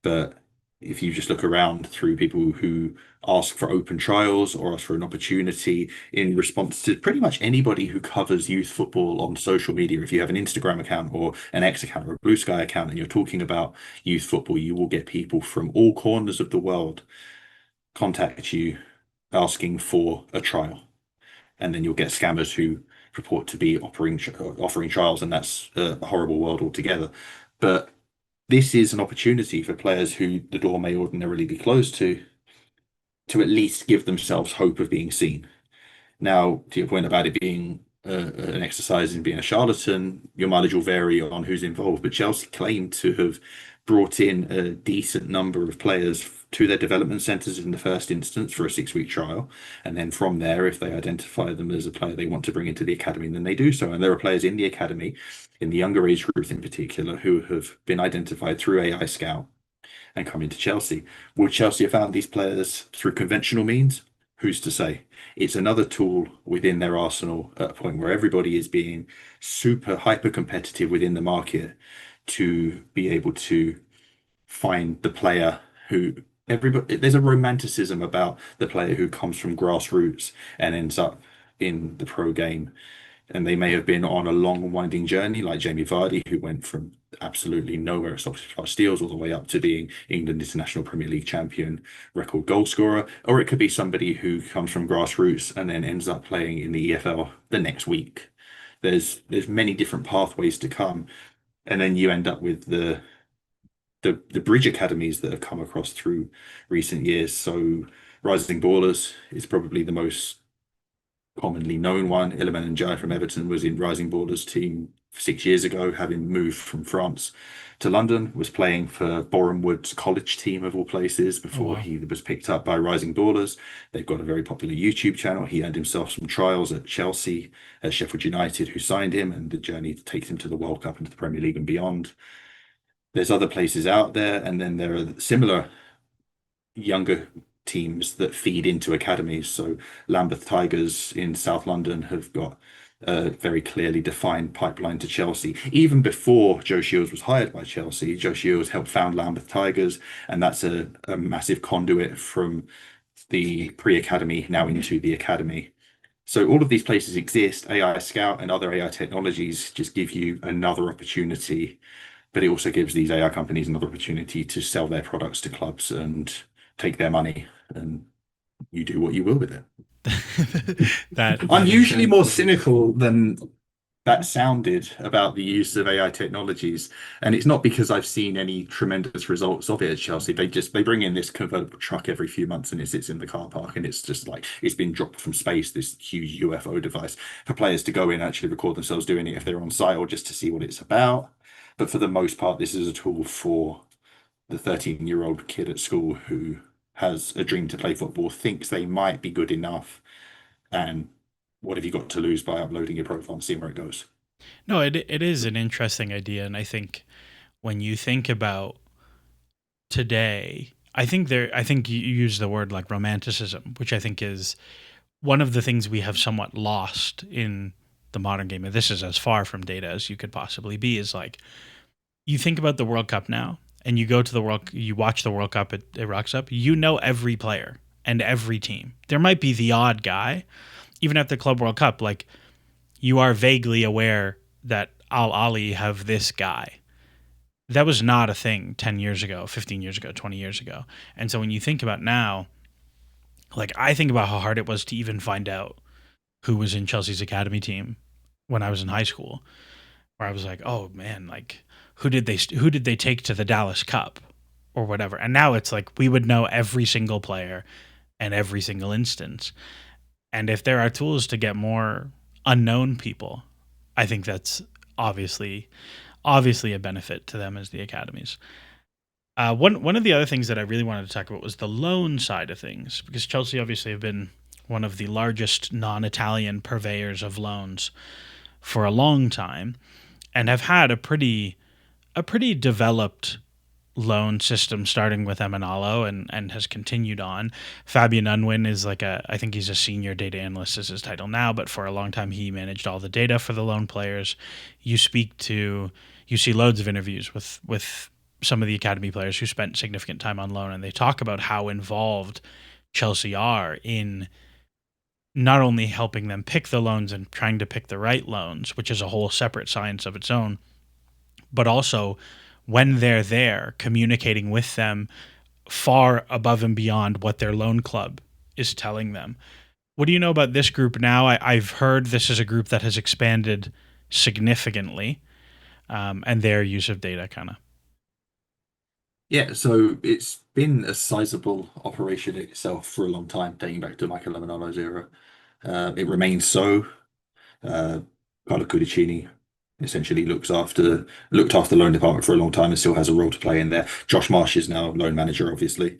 But if you just look around through people who ask for open trials or ask for an opportunity in response to pretty much anybody who covers youth football on social media, if you have an Instagram account or an X account or a Blue Sky account and you're talking about youth football, you will get people from all corners of the world contact you asking for a trial. And then you'll get scammers who purport to be offering trials, and that's a horrible world altogether. But this is an opportunity for players who the door may ordinarily be closed to at least give themselves hope of being seen. Now, to your point about it being an exercise in being a charlatan, your mileage will vary on who's involved, but Chelsea claim to have brought in a decent number of players to their development centres in the first instance for a 6 week trial. And then from there, if they identify them as a player they want to bring into the academy, then they do so. And there are players in the academy, in the younger age groups in particular, who have been identified through AI Scout and come into Chelsea. Would Chelsea have found these players through conventional means? Who's to say? It's another tool within their arsenal at a point where everybody is being super hyper competitive within the market to be able to find the player who everybody there's a romanticism about the player who comes from grassroots and ends up in the pro game, and they may have been on a long winding journey like Jamie Vardy, who went from absolutely nowhere at Scottish Steels all the way up to being England International Premier League champion, record goal scorer. Or it could be somebody who comes from grassroots and then ends up playing in the EFL the next week. There's many different pathways to come. And then you end up with the bridge academies that have come across through recent years. So Rising Ballers is probably the most commonly known one. Iliman and Jai from Everton was in Rising Ballers team 6 years ago, having moved from France to London, was playing for Boreham Wood's college team of all places Oh before wow. he was picked up by Rising Ballers. They've got a very popular YouTube channel. He earned himself some trials at Chelsea, at Sheffield United, who signed him, and the journey takes him to the World Cup and to the Premier League and beyond. There's other places out there, and then there are similar younger teams that feed into academies. So Lambeth Tigers in South London have got a very clearly defined pipeline to Chelsea. Even before Joe Shields was hired by Chelsea, Joe Shields helped found Lambeth Tigers, and that's a massive conduit from the pre-academy now into the academy. So all of these places exist. AI Scout and other AI technologies just give you another opportunity, but it also gives these AI companies another opportunity to sell their products to clubs and take their money, and you do what you will with it. That I'm is usually more cynical than that sounded about the use of AI technologies, and it's not because I've seen any tremendous results of it at Chelsea. They bring in this convertible truck every few months, and it sits in the car park, and it's just like it's been dropped from space, this huge UFO device for players to go in and actually record themselves doing it if they're on site or just to see what it's about. But for the most part, this is a tool for the 13-year-old kid at school who has a dream to play football, thinks they might be good enough, and what have you got to lose by uploading your profile and seeing where it goes? no, it is an interesting idea, and I think when you think about today, I think you use the word like romanticism, which I think is one of the things we have somewhat lost in the modern game. And this is as far from data as you could possibly be. Is like you think about the World Cup now, and you go to the you watch the World Cup at Rocks Up. You know every player and every team. There might be the odd guy, even at the Club World Cup. Like you are vaguely aware that Al Ali have this guy. That was not a thing 10 years ago, 15 years ago, 20 years ago. And so when you think about now, like I think about how hard it was to even find out who was in Chelsea's academy team when I was in high school, where I was like, "Oh man, like who did they take to the Dallas Cup or whatever?" And now it's like we would know every single player and every single instance. And if there are tools to get more unknown people, I think that's obviously obviously a benefit to them as the academies. One of the other things that I really wanted to talk about was the loan side of things, because Chelsea obviously have been one of the largest non-Italian purveyors of loans for a long time, and have had a pretty developed loan system starting with Emanalo and has continued on. Fabian Unwin is like I think he's a senior data analyst is his title now, but for a long time he managed all the data for the loan players. You see loads of interviews with some of the academy players who spent significant time on loan, and they talk about how involved Chelsea are in not only helping them pick the loans and trying to pick the right loans, which is a whole separate science of its own, but also when they're there, communicating with them far above and beyond what their loan club is telling them. What do you know about this group now? I've heard this is a group that has expanded significantly, and their use of data kind of. Yeah, so it's been a sizable operation itself for a long time, dating back to Michael Lamanolo's era. It remains so. Uh, Carlo Cudicini essentially looked after the loan department for a long time and still has a role to play in there. Josh Marsh is now loan manager, obviously.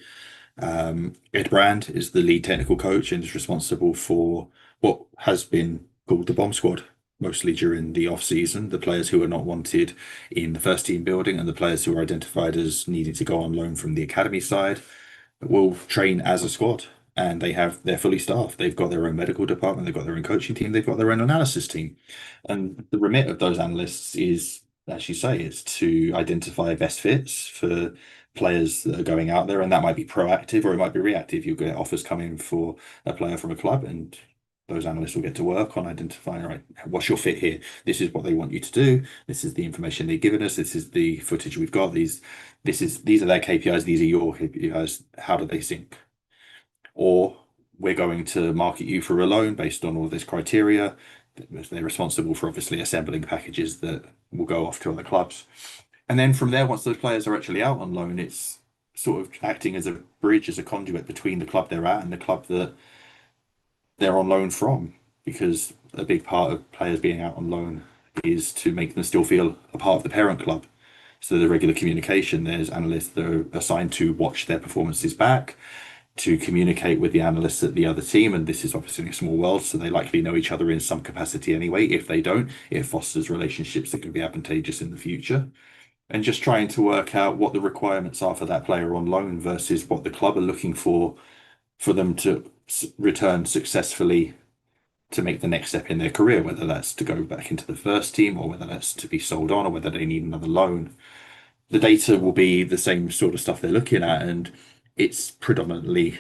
Ed Brand is the lead technical coach and is responsible for what has been called the bomb squad, mostly during the off season. The players who are not wanted in the first team building and the players who are identified as needing to go on loan from the academy side will train as a squad. And they're fully staffed. They've got their own medical department, they've got their own coaching team, they've got their own analysis team. And the remit of those analysts is, as you say, is to identify best fits for players that are going out there, and that might be proactive or it might be reactive. You'll get offers coming for a player from a club, and those analysts will get to work on identifying, right, what's your fit here? This is what they want you to do. This is the information they've given us. This is the footage we've got. These are their KPIs. These are your KPIs. How do they sync? Or we're going to market you for a loan based on all this criteria. they're responsible for obviously assembling packages that will go off to other clubs. And then from there, once those players are actually out on loan, it's sort of acting as a bridge, as a conduit between the club they're at and the club that they're on loan from. Because a big part of players being out on loan is to make them still feel a part of the parent club. So the regular communication, there's analysts that are assigned to watch their performances back, to communicate with the analysts at the other team. And this is obviously a small world, so they likely know each other in some capacity anyway. If they don't, it fosters relationships that can be advantageous in the future. And just trying to work out what the requirements are for that player on loan versus what the club are looking for them to return successfully to make the next step in their career, whether that's to go back into the first team or whether that's to be sold on or whether they need another loan. The data will be the same sort of stuff they're looking at, and it's predominantly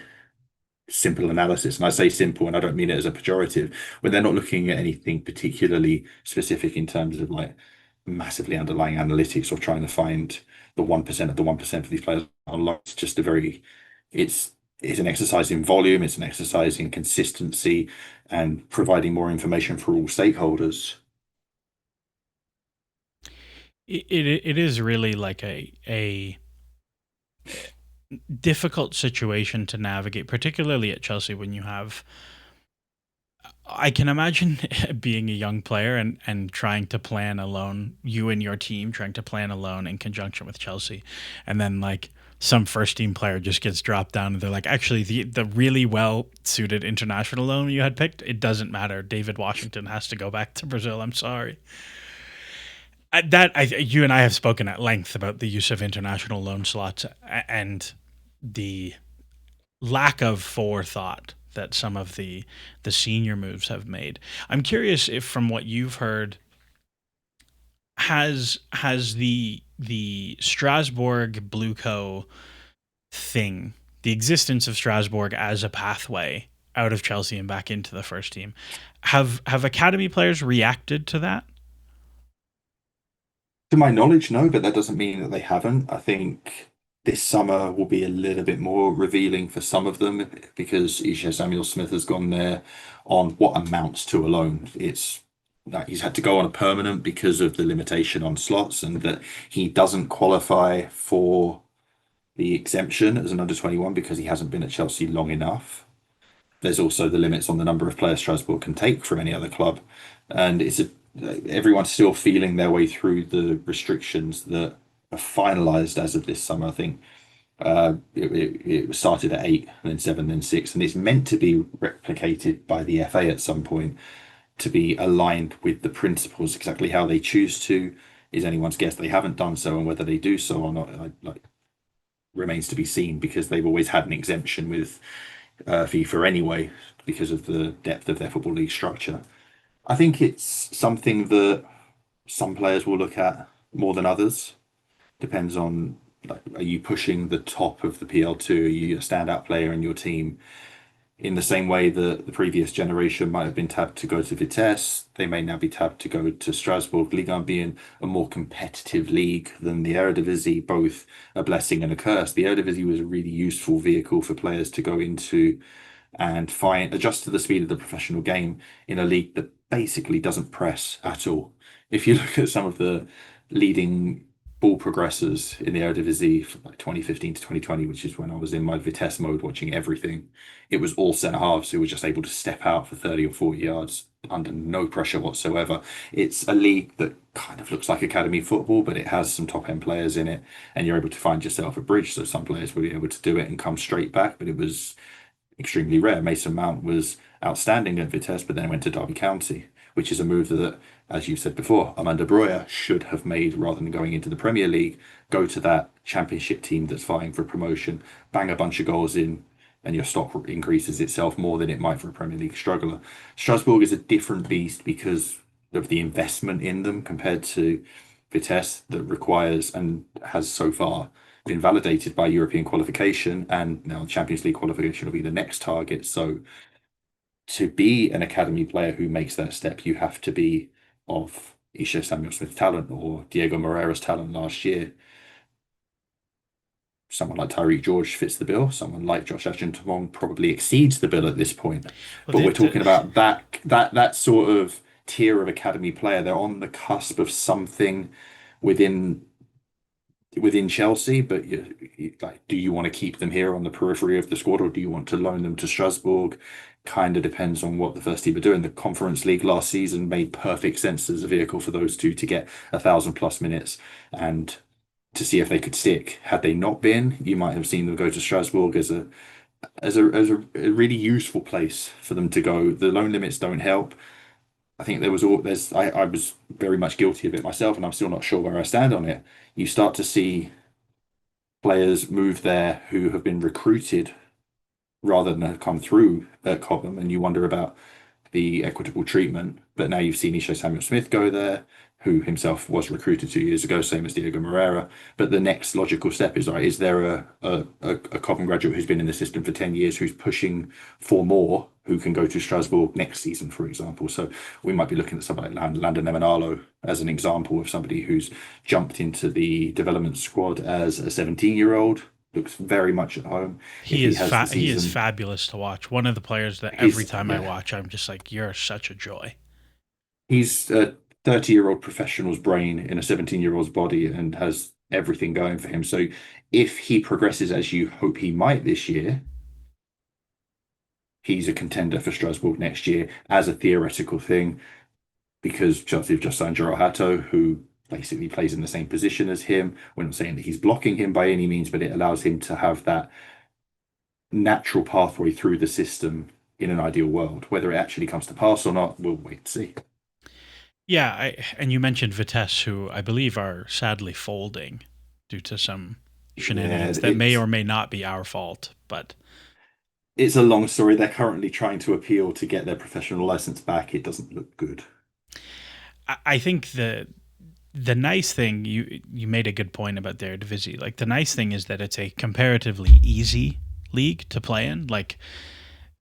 simple analysis. And I say simple, and I don't mean it as a pejorative, when they're not looking at anything particularly specific in terms of like massively underlying analytics or trying to find the 1% of the 1% for these players online. It's just a very, it's an exercise in volume, it's an exercise in consistency and providing more information for all stakeholders. It is really like a difficult situation to navigate, particularly at Chelsea when you have. I can imagine being a young player and trying to plan a loan, you and your team trying to plan a loan in conjunction with Chelsea, and then like some first team player just gets dropped down and they're like, actually, the really well suited international loan you had picked, it doesn't matter. David Washington has to go back to Brazil. I'm sorry. You and I have spoken at length about the use of international loan slots and the lack of forethought that some of the senior moves have made. I'm curious if, from what you've heard, has the Strasbourg Blue Co thing, the existence of Strasbourg as a pathway out of Chelsea and back into the first team, have academy players reacted to that? To my knowledge, no, but that doesn't mean that they haven't. I think this summer will be a little bit more revealing for some of them because Isha Samuel Smith has gone there on what amounts to a loan. It's that he's had to go on a permanent because of the limitation on slots and that he doesn't qualify for the exemption as an under 21 because he hasn't been at Chelsea long enough. There's also the limits on the number of players Strasbourg can take from any other club, and everyone's still feeling their way through the restrictions that are finalised as of this summer. I think it started at 8, and then 7, then 6, and it's meant to be replicated by the FA at some point to be aligned with the principles. Exactly how they choose to is anyone's guess. They haven't done so, and whether they do so or not, remains to be seen because they've always had an exemption with FIFA anyway because of the depth of their football league structure. I think it's something that some players will look at more than others. Depends on like, are you pushing the top of the PL2? Are you a standout player in your team? In the same way that the previous generation might have been tapped to go to Vitesse, they may now be tapped to go to Strasbourg. Ligue 1 being a more competitive league than the Eredivisie, both a blessing and a curse. The Eredivisie was a really useful vehicle for players to go into and find adjust to the speed of the professional game in a league that basically doesn't press at all. If you look at some of the leading ball progressors in the Eredivisie from like 2015 to 2020, which is when I was in my Vitesse mode watching everything, it was all centre halves who were just able to step out for 30 or 40 yards under no pressure whatsoever. It's a league that kind of looks like academy football, but it has some top end players in it, and you're able to find yourself a bridge. So some players will be able to do it and come straight back, but it was extremely rare. Mason Mount was outstanding at Vitesse, but then went to Derby County, which is a move that, as you said before, Amanda Breuer should have made rather than going into the Premier League. Go to that championship team that's vying for promotion, bang a bunch of goals in, and your stock increases itself more than it might for a Premier League struggler. Strasbourg is a different beast because of the investment in them compared to Vitesse that requires and has so far been validated by European qualification, and now Champions League qualification will be the next target. So to be an academy player who makes that step, you have to be of Isha Samuel Smith's talent or Diego Moreira's talent last year. Someone like Tyreek George fits the bill. Someone like Josh Ashton-Tamong probably exceeds the bill at this point. Well, But we're talking about that sort of tier of academy player. They're on the cusp of something within Chelsea, but like, do you want to keep them here on the periphery of the squad, or do you want to loan them to Strasbourg? Kind of depends on what the first team are doing. The Conference League last season made perfect sense as a vehicle for those two to get 1,000+ minutes and to see if they could stick. Had they not been, you might have seen them go to Strasbourg as a really useful place for them to go. The loan limits don't help. I think I was very much guilty of it myself, and I'm still not sure where I stand on it. You start to see players move there who have been recruited rather than have come through at Cobham, and you wonder about the equitable treatment. But now you've seen Ishe Samuel Smith go there, who himself was recruited 2 years ago, same as Diego Moreira. But the next logical step is, right, is there a Cobham graduate who's been in the system for 10 years who's pushing for more, who can go to Strasbourg next season, for example? So we might be looking at somebody like Landon Emanalo as an example of somebody who's jumped into the development squad as a 17-year-old, looks very much at home. If he has the He is season, fabulous to watch. One of the players that every he's time I yeah, watch, I'm just like, you're such a joy. he's a 30-year-old professional's brain in a 17-year-old's body and has everything going for him. So if he progresses as you hope he might this year, he's a contender for Strasbourg next year as a theoretical thing, because Chelsea have just signed João Hato, who basically plays in the same position as him. We're not saying that he's blocking him by any means, but it allows him to have that natural pathway through the system in an ideal world. Whether it actually comes to pass or not, we'll wait to see. Yeah, and you mentioned Vitesse, who I believe are sadly folding due to some Yeah, shenanigans that may or may not be our fault. But it's a long story. They're currently trying to appeal to get their professional license back. It doesn't look good. I think the nice thing, you made a good point about their Eredivisie. Like, the nice thing is that it's a comparatively easy league to play in. Like,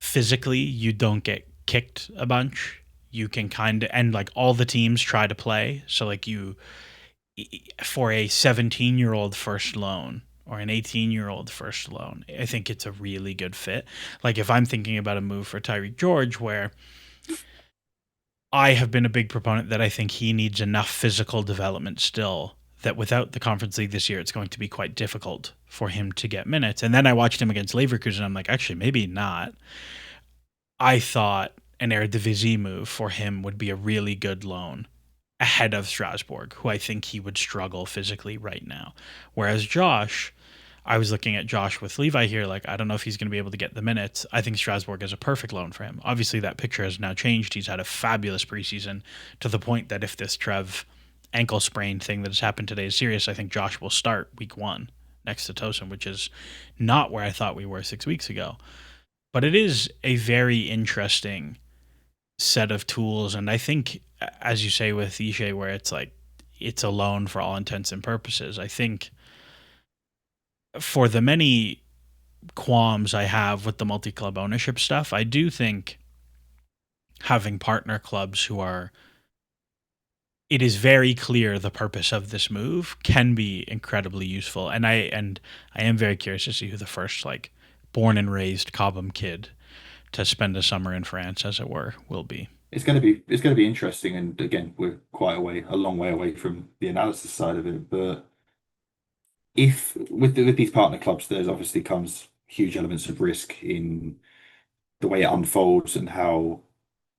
physically, you don't get kicked a bunch. You can kind of, and like all the teams try to play. So like for a 17-year-old first loan or an 18-year-old first loan, I think it's a really good fit. Like, if I'm thinking about a move for Tyreek George, where I have been a big proponent that I think he needs enough physical development still, that without the Conference League this year, it's going to be quite difficult for him to get minutes. And then I watched him against Leverkusen, and I'm like, actually, maybe not. I thought an Eredivisie move for him would be a really good loan ahead of Strasbourg, who I think he would struggle physically right now. Whereas Josh, I was looking at Josh with Levi here, like, I don't know if he's going to be able to get the minutes. I think Strasbourg is a perfect loan for him. Obviously, that picture has now changed. He's had a fabulous preseason, to the point that if this Trev ankle sprain thing that has happened today is serious, I think Josh will start week one next to Tosin, which is not where I thought we were 6 weeks ago. But it is a very interesting set of tools. And I think, as you say with Ishe, where it's like, it's a loan for all intents and purposes, I think for the many qualms I have with the multi club ownership stuff, I do think having partner clubs who are, it is very clear the purpose of this move can be incredibly useful. And I am very curious to see who the first, like, born and raised Cobham kid to spend a summer in France, as it were, will be. It's going to be interesting. And again, we're quite a long way away from the analysis side of it. But if with these partner clubs, there's obviously comes huge elements of risk in the way it unfolds and how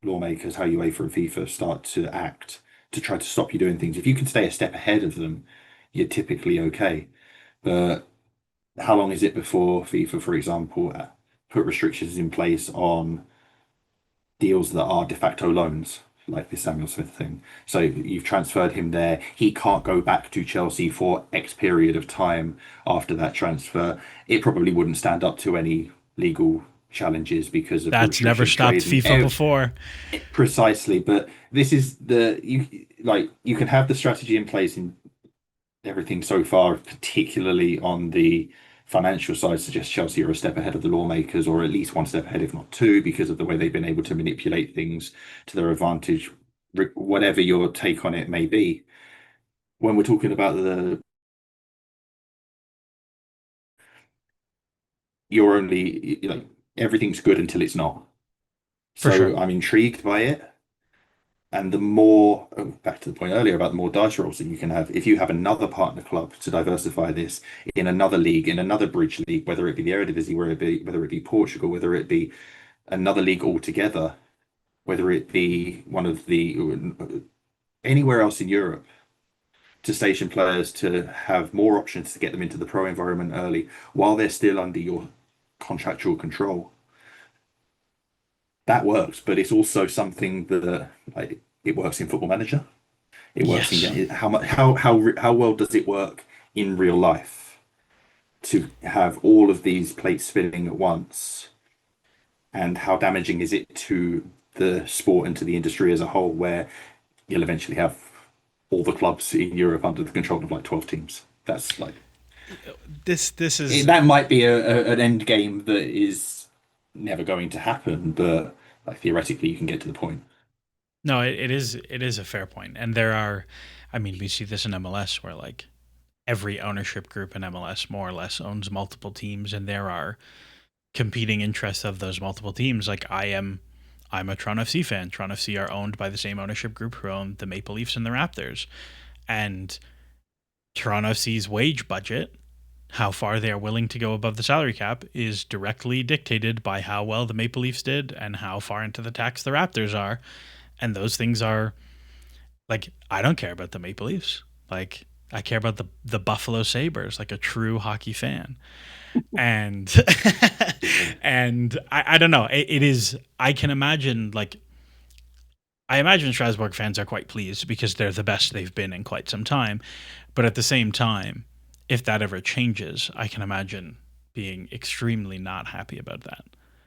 lawmakers, how UEFA and FIFA start to act to try to stop you doing things. If you can stay a step ahead of them, you're typically okay. But how long is it before FIFA, for example, put restrictions in place on deals that are de facto loans, like this Samuel Smith thing? So you've transferred him there. He can't go back to Chelsea for X period of time after that transfer. It probably wouldn't stand up to any legal challenges because of the That's never restriction of stopped trade and FIFA before. precisely. But this is you can have the strategy in place in everything so far, particularly on the financial side, suggests Chelsea are a step ahead of the lawmakers, or at least one step ahead, if not two, because of the way they've been able to manipulate things to their advantage, whatever your take on it may be. When we're talking about you're only like everything's good until it's not. For sure. So I'm intrigued by it. And the more, back to the point earlier about the more dice rolls that you can have, if you have another partner club to diversify this in another league, in another bridge league, whether it be the Eredivisie, whether it be Portugal, whether it be another league altogether, whether it be one of the anywhere else in Europe, to station players to have more options to get them into the pro environment early while they're still under your contractual control. That works, but it's also something that like it works in Football Manager. It works Yes. in how well does it work in real life to have all of these plates spinning at once, and how damaging is it to the sport and to the industry as a whole, where you'll eventually have all the clubs in Europe under the control of like 12 teams. That's like This is that might be an end game that is never going to happen, but like theoretically you can get to the point. no, it is a fair point. And there are, I mean, we see this in MLS where like every ownership group in MLS more or less owns multiple teams, and there are competing interests of those multiple teams. Like I'm a Toronto FC fan. Toronto FC are owned by the same ownership group who own the Maple Leafs and the Raptors. And Toronto FC's wage budget, how far they are willing to go above the salary cap, is directly dictated by how well the Maple Leafs did and how far into the tax the Raptors are. And those things are like, I don't care about the Maple Leafs. Like, I care about the Buffalo Sabres, like a true hockey fan. And and I don't know. It is, I can imagine like, I imagine Strasbourg fans are quite pleased because they're the best they've been in quite some time. But at the same time, if that ever changes, I can imagine being extremely not happy about that.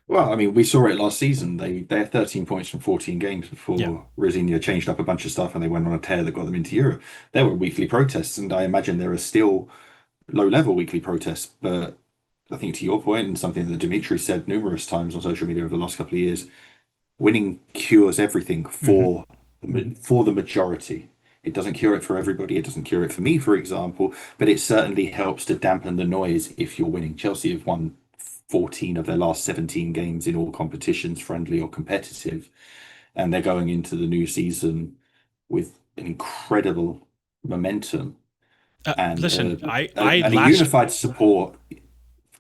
Well, I mean, we saw it last season. They had 13 points from 14 games Yeah. before Rosinia changed up a bunch of stuff and they went on a tear that got them into Europe. There were weekly protests, and I imagine there are still low-level weekly protests. But I think to your point, and something that Dimitri said numerous times on social media over the last couple of years, winning cures everything Hmm. for the majority. It doesn't cure it for everybody. It doesn't cure it for me, for example, but it certainly helps to dampen the noise if you're winning. Chelsea have won 14 of their last 17 games in all competitions, friendly or competitive, and they're going into the new season with an incredible momentum and Listen, I and a last unified support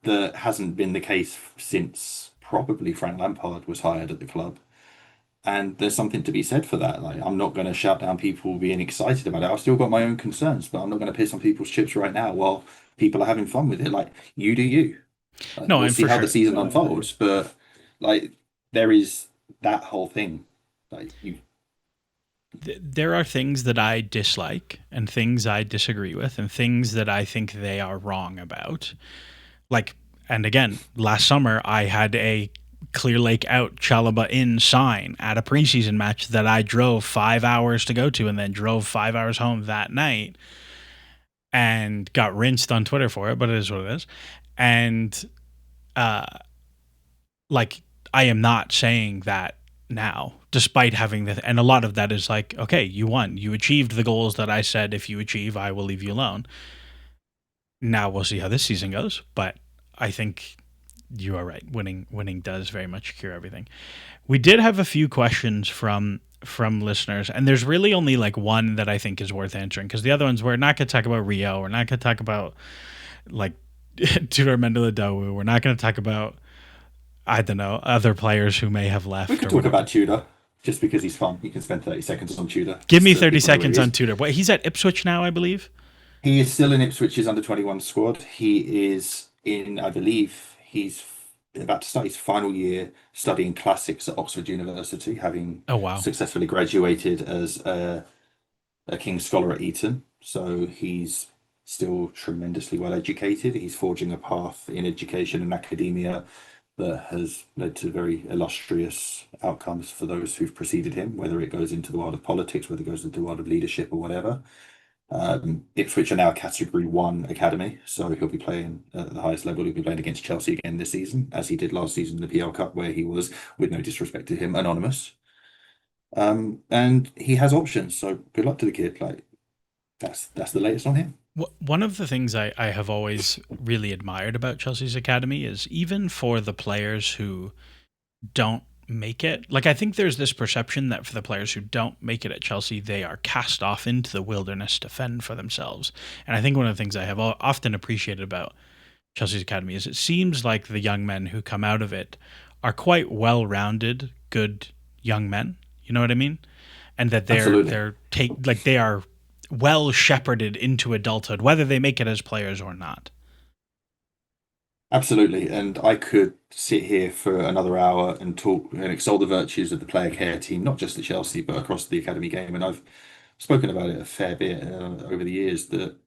that hasn't been the case since probably Frank Lampard was hired at the club. And there's something to be said for that. Like, I'm not going to shout down people being excited about it. I've still got my own concerns, but I'm not going to piss on people's chips right now while people are having fun with it. Like, you do you. Like, no, we'll and see for how the sure, season unfolds, but like, there is that whole thing. Like, you, there are things that I dislike and things I disagree with and things that I think they are wrong about. Like, and again, last summer I had a Clear Lake out, Chalaba in sign at a preseason match that I drove 5 hours to go to and then drove 5 hours home that night and got rinsed on Twitter for it, but it is what it is. And uh, like, I am not saying that now, despite having the, and a lot of that is like, okay, you won, you achieved the goals that I said if you achieve, I will leave you alone. Now we'll see how this season goes, but I think you are right. Winning does very much cure everything. We did have a few questions from listeners, and there's really only like one that I think is worth answering because the other ones we're not going to talk about Rio. We're not going to talk about like Tudor Mendelodowu. We're not going to talk about, I don't know, other players who may have we left could or talk whatever. about Tudor just because he's fun. You can spend 30 seconds on Tudor Give just me so 30 people know where seconds he on is. Tudor. What, he's at Ipswich now, I believe. He is still in Ipswich's under 21 squad. He is in, I believe, he's about to start his final year studying classics at Oxford University, having Oh wow. successfully graduated as a King's Scholar at Eton. So he's still tremendously well educated. He's forging a path in education and academia that has led to very illustrious outcomes for those who've preceded him, whether it goes into the world of politics, whether it goes into the world of leadership or whatever. Ipswich are now a Category 1 academy, so he'll be playing at the highest level. He'll be playing against Chelsea again this season, as he did last season in the PL Cup, where he was, with no disrespect to him, anonymous. And he has options, so good luck to the kid. Like, that's the latest on him. One of the things I have always really admired about Chelsea's academy is even for the players who don't make it. Like I think there's this perception that for the players who don't make it at Chelsea, they are cast off into the wilderness to fend for themselves. And I think one of the things I have often appreciated about Chelsea's academy is it seems like the young men who come out of it are quite well-rounded, good young men. You know what I mean? And that Absolutely. they're take like they are well shepherded into adulthood, whether they make it as players or not. Absolutely. And I could sit here for another hour and talk and extol the virtues of the player care team, not just at Chelsea, but across the academy game. And I've spoken about it a fair bit over the years that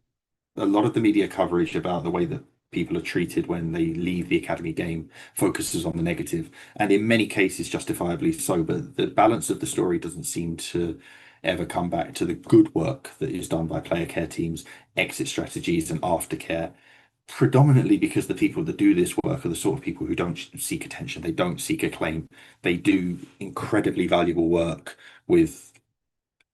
a lot of the media coverage about the way that people are treated when they leave the academy game focuses on the negative, and in many cases, justifiably so. But the balance of the story doesn't seem to ever come back to the good work that is done by player care teams, exit strategies, and aftercare. Predominantly because the people that do this work are the sort of people who don't seek attention, they don't seek acclaim, they do incredibly valuable work with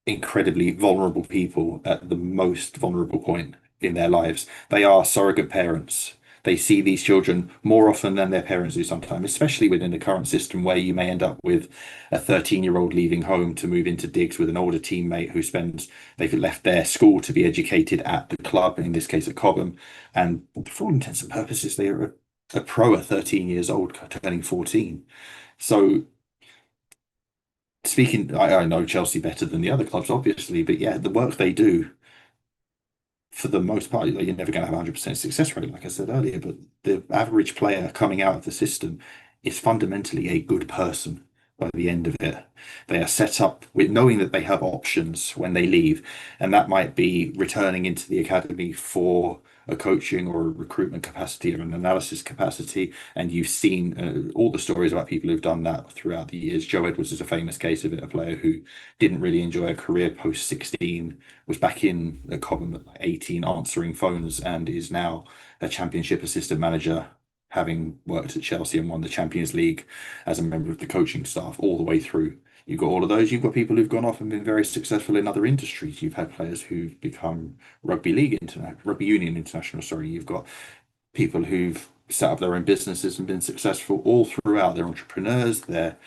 incredibly vulnerable people at the most vulnerable point in their lives. They are surrogate parents. They see these children more often than their parents do sometimes, especially within the current system where you may end up with a 13-year-old leaving home to move into digs with an older teammate they've left their school to be educated at the club, in this case at Cobham. And for all intents and purposes, they are a pro at 13 years old, turning 14. So speaking, I know Chelsea better than the other clubs, obviously, but yeah, the work they do, for the most part, like, you're never going to have a 100% success rate, like I said earlier, but the average player coming out of the system is fundamentally a good person by the end of it. They are set up with knowing that they have options when they leave, and that might be returning into the academy for a coaching or a recruitment capacity or an analysis capacity. And you've seen all the stories about people who've done that throughout the years. Joe Edwards is a famous case of it, a player who didn't really enjoy a career post 16, was back in the Cobham at like 18 answering phones, and is now a championship assistant manager, having worked at Chelsea and won the Champions League as a member of the coaching staff all the way through. You've got all of those. You've got people who've gone off and been very successful in other industries. You've had players who've become rugby union international. Sorry, you've got people who've set up their own businesses and been successful all throughout. They're entrepreneurs. They're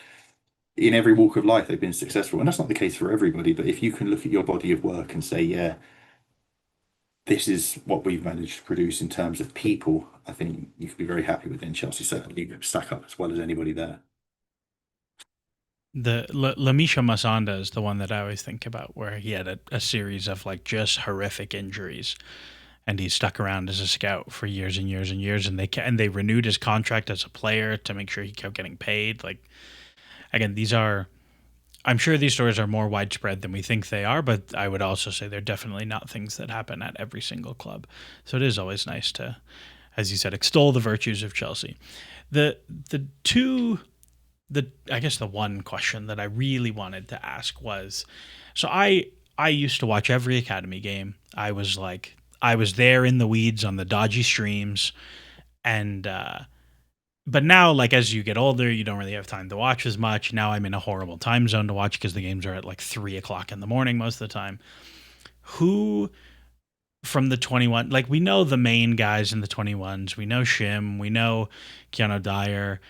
in every walk of life. They've been successful, and that's not the case for everybody. But if you can look at your body of work and say, yeah, this is what we've managed to produce in terms of people, I think you could be very happy within Chelsea. Certainly stack up as well as anybody there. The Lamisha Masanda is the one that I always think about, where he had a series of like just horrific injuries, and he stuck around as a scout for years and years and years, and they renewed his contract as a player to make sure he kept getting paid. Like again, these are I'm sure these stories are more widespread than we think they are, but I would also say they're definitely not things that happen at every single club. So it is always nice to, as you said, extol the virtues of Chelsea. The two the I guess the one question that I really wanted to ask was, so I used to watch every academy game. I was there in the weeds on the dodgy streams, and but now, like as you get older, you don't really have time to watch as much. Now I'm in a horrible time zone to watch because the games are at like 3 o'clock in the morning most of the time. Who from the 21, like we know the main guys in the 21s, we know Shim, we know Keanu Dyer,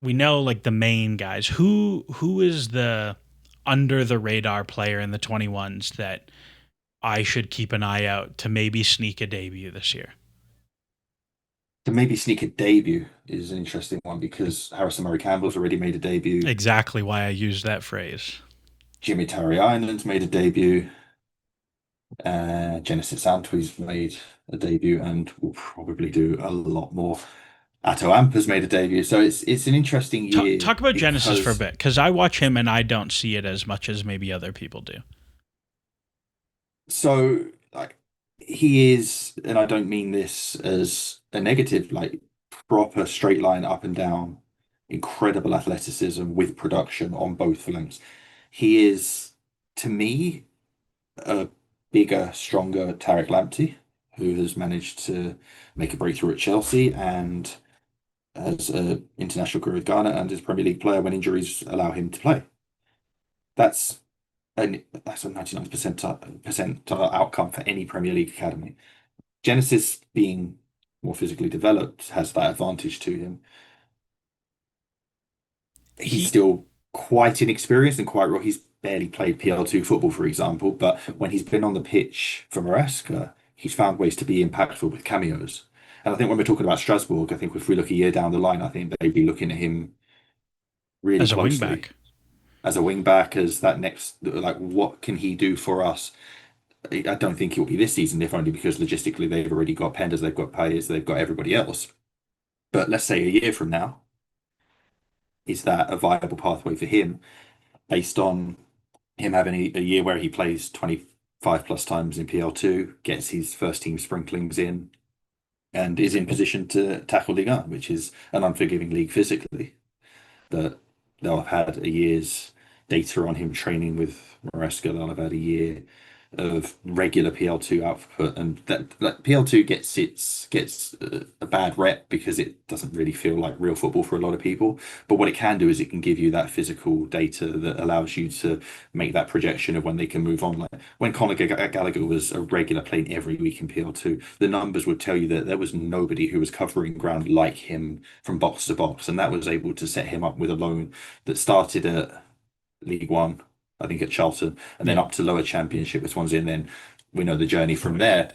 we know like the main guys. Who is the under the radar player in the 21s that I should keep an eye out to maybe sneak a debut this year? To maybe sneak a debut is an interesting one because Harrison Murray Campbell's already made a debut. Exactly why I used that phrase. Jimmy Tarry Ireland's made a debut. Genesis Antwi's made a debut and will probably do a lot more. Atto Amp has made a debut. So it's an interesting year Talk about Genesis for a because bit, because I watch him and I don't see it as much as maybe other people do. like he is, and I don't mean this as a negative, like proper straight line up and down, incredible athleticism with production on both flanks. He is, to me, a bigger, stronger Tarek Lamptey, who has managed to make a breakthrough at Chelsea and as an international career with Ghana and as a Premier League player when injuries allow him to play. That's that's a 99% percentile outcome for any Premier League academy. Genesis being more physically developed has that advantage to him. he's he still quite inexperienced and quite raw. He's barely played PL2 football, for example, but when he's been on the pitch for Maresca, he's found ways to be impactful with cameos. And I think when we're talking about Strasbourg, I think if we look a year down the line, I think they'd be looking at him really as a closely wingback. as a wing back, as that next, like, what can he do for us? I don't think it'll be this season, if only because logistically they've already got Penders, they've got Payers, they've got everybody else. But let's say a year from now, is that a viable pathway for him based on him having a year where he plays 25 plus times in PL2, gets his first team sprinklings in, and is in position to tackle Ligue 1, which is an unforgiving league physically. But they'll have had a year's data on him training with Maresca. They'll have had a year of regular PL2 output, and that PL2 gets a bad rep because it doesn't really feel like real football for a lot of people. But what it can do is it can give you that physical data that allows you to make that projection of when they can move on. Like when Conor Gallagher was a regular playing every week in PL2, the numbers would tell you that there was nobody who was covering ground like him from box to box, and that was able to set him up with a loan that started at League One, I think at Charlton, and then Yeah. up to lower championship with Swansea, and then we know the journey from there.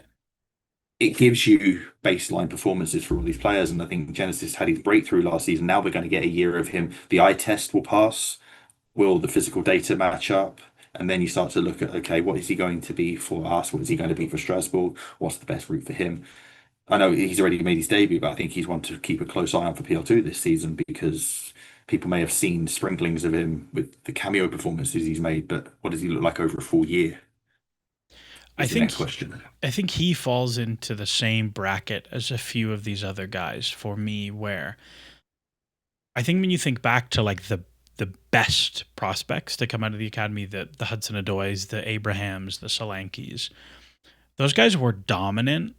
It gives you baseline performances for all these players, and I think Genesis had his breakthrough last season. Now we're going to get a year of him. The eye test will pass. Will the physical data match up? And then you start to look at, okay, what is he going to be for us? What is he going to be for Strasbourg? What's the best route for him? I know he's already made his debut, but I think he's one to keep a close eye on for PL2 this season because people may have seen sprinklings of him with the cameo performances he's made, but what does he look like over a full year I is the think next question. I think he falls into the same bracket as a few of these other guys for me where I think when you think back to like the best prospects to come out of the academy, the Hudson Odoys, the Abrahams, the Solankis, those guys were dominant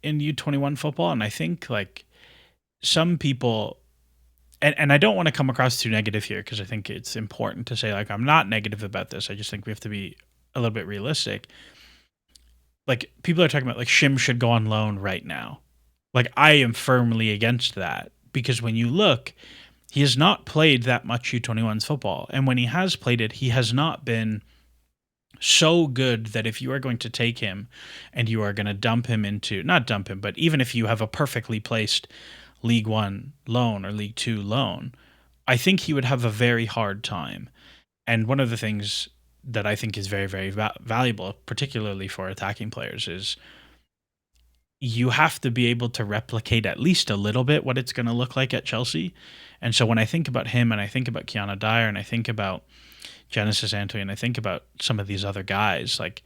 in U21 football. And I think like some people, and I don't want to come across too negative here because I think it's important to say like I'm not negative about this. I just think we have to be a little bit realistic. Like people are talking about like Shim should go on loan right now. Like I am firmly against that because when you look, he has not played that much U21's football, and when he has played it, he has not been so good that if you are going to take him and you are going to dump him into not dump him, but even if you have a perfectly placed League One loan or League Two loan, I think he would have a very hard time. And one of the things that I think is very, very valuable, particularly for attacking players, is you have to be able to replicate at least a little bit what it's going to look like at Chelsea. And so when I think about him and I think about Kiana Dyer and I think about Genesis Anthony and I think about some of these other guys, like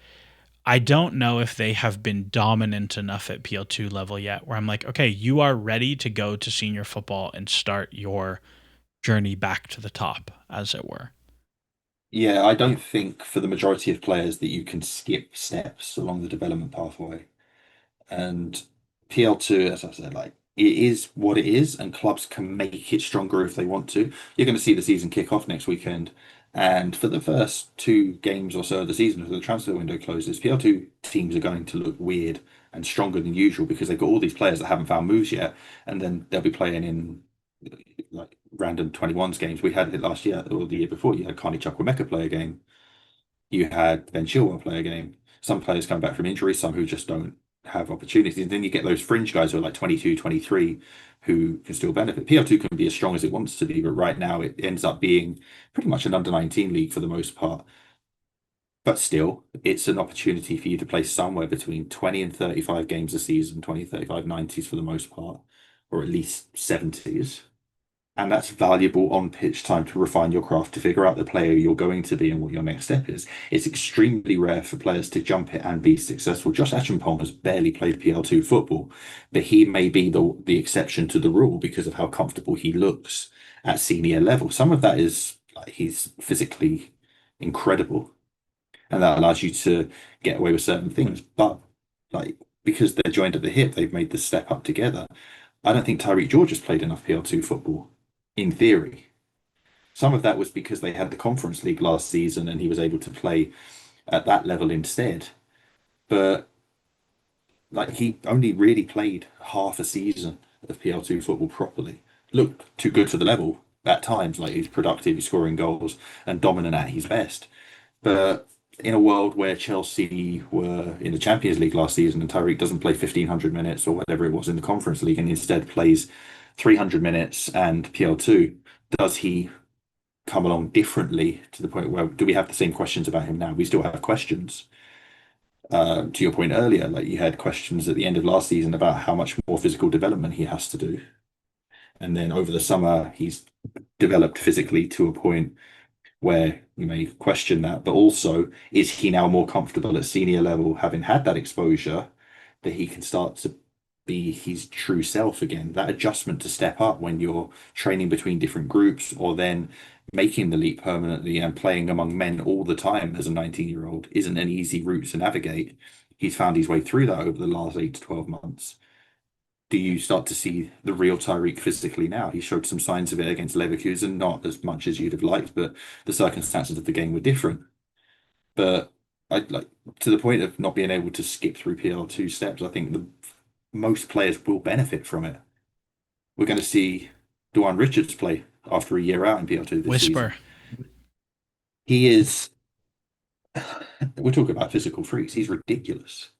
I don't know if they have been dominant enough at PL2 level yet where I'm like, okay, you are ready to go to senior football and start your journey back to the top, as it were. Yeah, I don't think for the majority of players that you can skip steps along the development pathway. And PL2, as I said, like it is what it is, and clubs can make it stronger if they want to. You're going to see the season kick off next weekend. And for the first two games or so of the season, as the transfer window closes, PL2 teams are going to look weird and stronger than usual because they've got all these players that haven't found moves yet. And then they'll be playing in like random 21s games. We had it last year or the year before. You had Carney Chukwuemeka play a game. You had Ben Chilwell play a game. Some players come back from injury, some who just don't have opportunities. And then you get those fringe guys who are like 22, 23, who can still benefit. PL2 can be as strong as it wants to be, but right now it ends up being pretty much an under 19 league for the most part. But still, it's an opportunity for you to play somewhere between 20 and 35 games a season, 20, 35, 90s for the most part, or at least 70s. And that's valuable on pitch time to refine your craft, to figure out the player you're going to be and what your next step is. It's extremely rare for players to jump it and be successful. Josh Acheampong has barely played PL2 football, but he may be the exception to the rule because of how comfortable he looks at senior level. Some of that is like he's physically incredible, and that allows you to get away with certain things. But like because they're joined at the hip, they've made the step up together. I don't think Tyreek George has played enough PL2 football in theory. Some of that was because they had the Conference League last season and he was able to play at that level instead. But like he only really played half a season of PL2 football properly. Looked too good for the level at times. Like he's productive, he's scoring goals and dominant at his best. But in a world where Chelsea were in the Champions League last season and Tyreek doesn't play 1,500 minutes or whatever it was in the Conference League and instead plays 300 minutes and PL2, does he come along differently to the point where do we have the same questions about him now? We still have questions. To your point earlier, like you had questions at the end of last season about how much more physical development he has to do. And then over the summer, he's developed physically to a point where you may question that, but also is he now more comfortable at senior level, having had that exposure, that he can start to be his true self again? That adjustment to step up when you're training between different groups, or then making the leap permanently and playing among men all the time as a 19-year-old isn't an easy route to navigate. He's found his way through that over the last 8 to 12 months. Do you start to see the real Tyreek physically now? He showed some signs of it against Leverkusen, not as much as you'd have liked, but the circumstances of the game were different. But I like to the point of not being able to skip through PL2 steps. I think the most players will benefit from it. We're going to see Duane Richards play after a year out in PL2 this Whisper. season. He is, we're talking about physical freaks. He's ridiculous.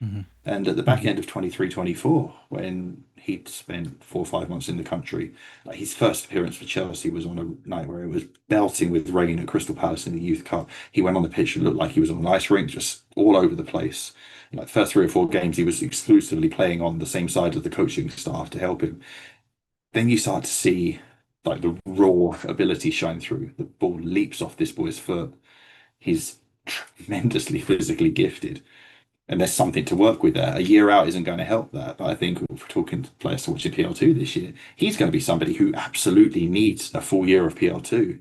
Mhm. And at the back end of 23-24, when he'd spent 4 or 5 months in the country, like his first appearance for Chelsea was on a night where it was belting with rain at Crystal Palace in the Youth Cup. He went on the pitch and looked like he was on an ice rink, just all over the place. Like first 3 or 4 games, he was exclusively playing on the same side of the coaching staff to help him. Then you start to see like the raw ability shine through. The ball leaps off this boy's foot. He's tremendously physically gifted and there's something to work with there. A year out isn't going to help that, but I think if we're talking to players to watch in PL2 this year, he's going to be somebody who absolutely needs a full year of PL2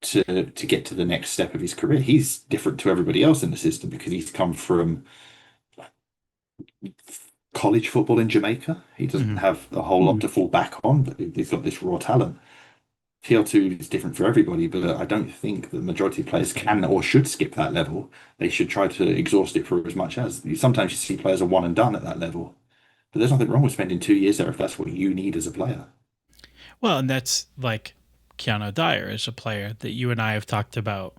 to get to the next step of his career. He's different to everybody else in the system because he's come from college football in Jamaica. He doesn't Mhm. have a whole lot to fall back on, but he's got this raw talent. PL2 is different for everybody, but I don't think the majority of players can or should skip that level. They should try to exhaust it for as much as. Sometimes you see players are one and done at that level, but there's nothing wrong with spending 2 years there if that's what you need as a player. Well, and that's like Keanu Dyer is a player that you and I have talked about.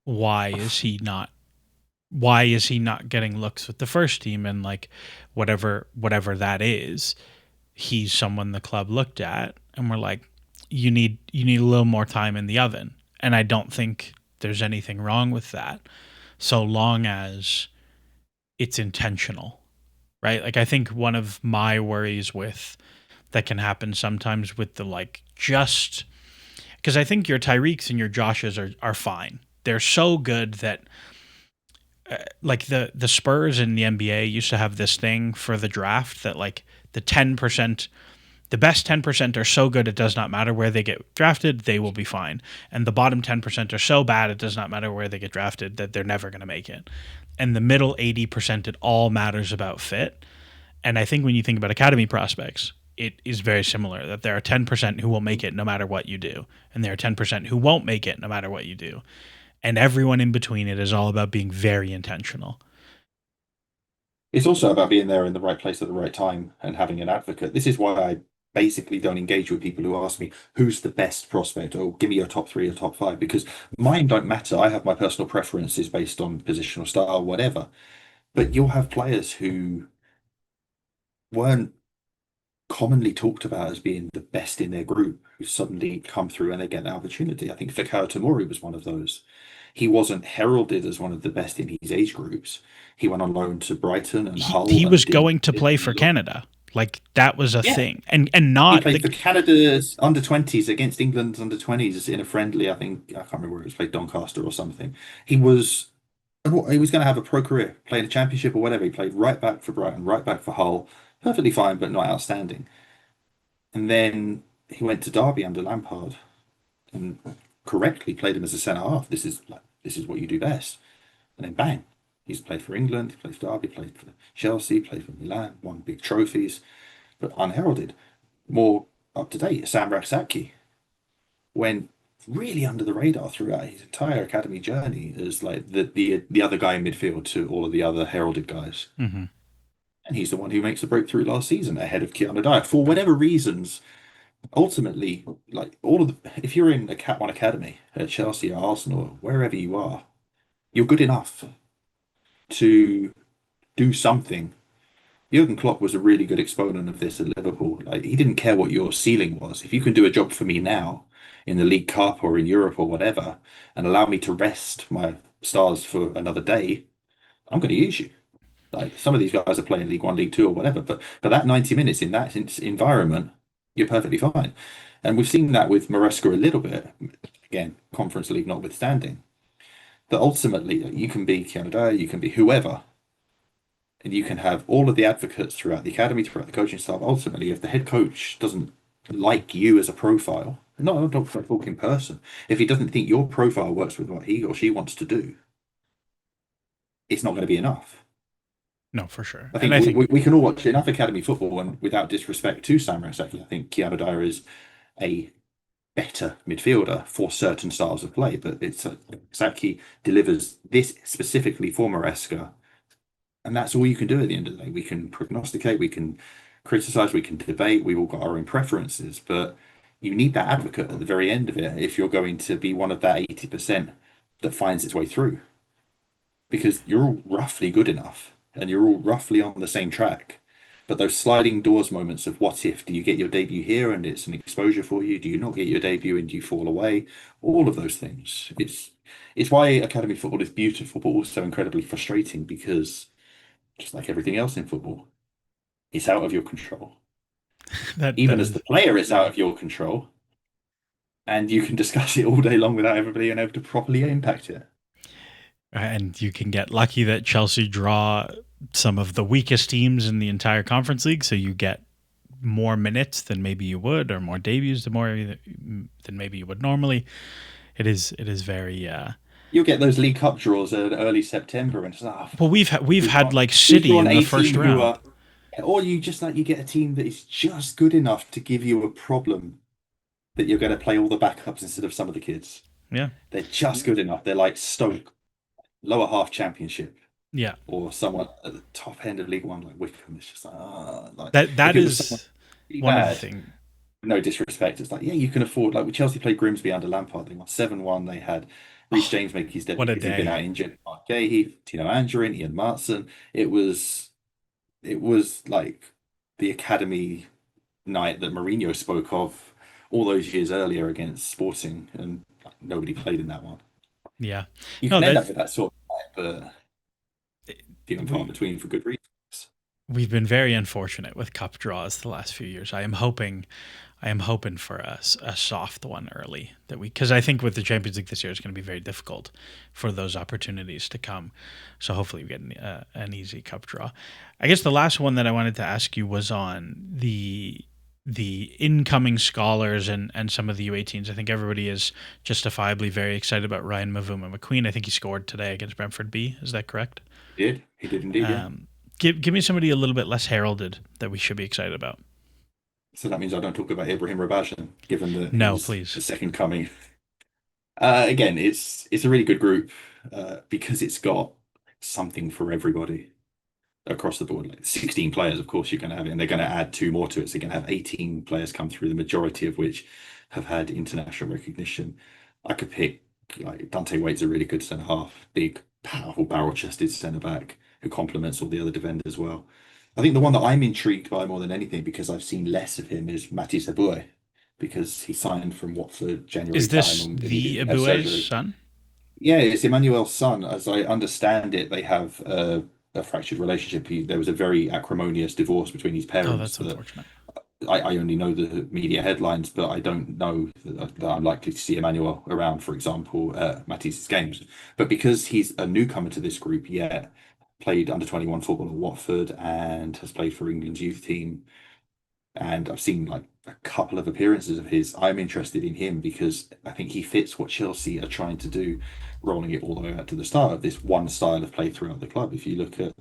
Why is he not? Why is he not getting looks with the first team? And like whatever that is, he's someone the club looked at and we're like, you need a little more time in the oven. And I don't think there's anything wrong with that, so long as it's intentional, right? Like I think one of my worries with that can happen sometimes with the like just because I think your Tyreeks and your Joshes are fine. They're so good that like the Spurs in the NBA used to have this thing for the draft that like the 10%, the best 10% are so good it does not matter where they get drafted, they will be fine. And the bottom 10% are so bad it does not matter where they get drafted that they're never going to make it. And the middle 80%, it all matters about fit. And I think when you think about academy prospects, it is very similar that there are 10% who will make it no matter what you do, and there are 10% who won't make it no matter what you do. And everyone in between it is all about being very intentional. It's also about being there in the right place at the right time and having an advocate. This is why I basically don't engage with people who ask me who's the best prospect or give me your top three or top five because mine don't matter. I have my personal preferences based on positional style, whatever. But you'll have players who weren't commonly talked about as being the best in their group who suddenly come through and they get an opportunity. I think Fikayo Tomori was one of those. He wasn't heralded as one of the best in his age groups. He went on loan to Brighton and He Hull and was going to play for didn't look. Canada. Like that was a Yeah, thing. And he not played for the Canada's under 20s against England's under 20s in a friendly, I think, I can't remember where it was played, Doncaster or something. He was he was going to have a pro career, playing a championship or whatever. He played right back for Brighton, right back for Hull, perfectly fine, but not outstanding. And then he went to Derby under Lampard and correctly played him as a centre half. This is what you do best. And then bang, he's played for England, he played for Derby, played for Chelsea, played for Milan, won big trophies, but unheralded. More up to date, Sam Raksaki went really under the radar throughout his entire academy journey as like the other guy in midfield to all of the other heralded guys. Mhm. And he's the one who makes the breakthrough last season ahead of Keanu Dyer. For whatever reasons, ultimately, like all of the, if you're in a Cat 1 academy at Chelsea or Arsenal or wherever you are, you're good enough to do something. Jurgen Klopp was a really good exponent of this at Liverpool. Like, he didn't care what your ceiling was. If you can do a job for me now in the League Cup or in Europe or whatever, and allow me to rest my stars for another day, I'm going to use you. Like some of these guys are playing League One, League Two, or whatever, but for that 90 minutes in that environment, you're perfectly fine. And we've seen that with Maresca a little bit. Again, Conference League notwithstanding. That ultimately you can be Canada, you can be whoever, and you can have all of the advocates throughout the academy, throughout the coaching staff. Ultimately, if the head coach doesn't like you as a profile, not a talking person, if he doesn't think your profile works with what he or she wants to do, it's not going to be enough. No, for sure. I And think I think we can all watch enough academy football, and without disrespect to Sam Rasaki, I think Kiara Dyer is a better midfielder for certain styles of play, but it's Saki delivers this specifically for Maresca, and that's all you can do at the end of the day. We can prognosticate, we can criticize, we can debate, we've all got our own preferences, but you need that advocate at the very end of it if you're going to be one of that 80% that finds its way through, because you're all roughly good enough and you're all roughly on the same track. But those sliding doors moments of what if, do you get your debut here and it's an exposure for you? Do you not get your debut and do you fall away? All of those things. It's why academy football is beautiful, but also incredibly frustrating because just like everything else in football, it's out of your control. that Even as is, the player, it's out of your control. And you can discuss it all day long without everybody being able to properly impact it. and you can get lucky that Chelsea draw some of the weakest teams in the entire conference league, so you get more minutes than maybe you would, or more debuts than maybe you would normally. It is very You'll get those League Cup draws in early September, and it's like, oh, well, we've we've had got like we've City drawn in the a first team who round. are, or you just like you get a team that is just good enough to give you a problem that you're going to play all the backups instead of some of the kids. Yeah, They're just good enough. They're like Stoke, lower half championship, yeah. or someone at the top end of League One like Wickham. It's just like, like That if it was someone is really one of the bad, things. no disrespect, it's like, yeah, you can afford. Like, Chelsea played Grimsby under Lampard. They won 7-1. They had Reece Oh, James make his debut what a because he'd been day! out injured. Mark Gahey, Tino Angerin, Ian Martson. It was like the academy night that Mourinho spoke of all those years earlier against Sporting, and nobody played in that one. Yeah, You no, can end that up with that sort of night, but few and far we between for good reasons. we've been very unfortunate with cup draws the last few years. I am hoping for a soft one early that we, because I think with the Champions League this year it's going to be very difficult for those opportunities to come. So hopefully we get an easy cup draw. I guess the last one that I wanted to ask you was on the incoming scholars and some of the U18s. I think everybody is justifiably very excited about Ryan Mavuma McQueen. I think he scored today against Brentford B. Is that correct? He did indeed, yeah. Um, give me somebody a little bit less heralded that we should be excited about. So that means I don't talk about Ibrahim Rabajan, given that No, he's please. the second coming. Again, it's a really good group because it's got something for everybody across the board. Like 16 players, of course, you're going to have it, and they're going to add two more to it. So you're going to have 18 players come through, the majority of which have had international recognition. I could pick like Dante Waite's a really good centre half, big, powerful, barrel-chested centre back who complements all the other defenders well. I think the one that I'm intrigued by more than anything, because I've seen less of him, is Matisse Eboué, because he signed from Watford January Is time this and the immediately had Abue's surgery. son? Yeah, it's Emmanuel's son. As I understand it, they have a fractured relationship. There was a very acrimonious divorce between his Oh, parents that's that unfortunate. I only know the media headlines, but I don't know that I'm likely to see Emmanuel around, for example, Matisse's games. But because he's a newcomer to this group yet, played under 21 football at Watford and has played for England's youth team, and I've seen like a couple of appearances of his. I'm interested in him because I think he fits what Chelsea are trying to do, rolling it all the way out to the start of this one style of play throughout the club. If you look at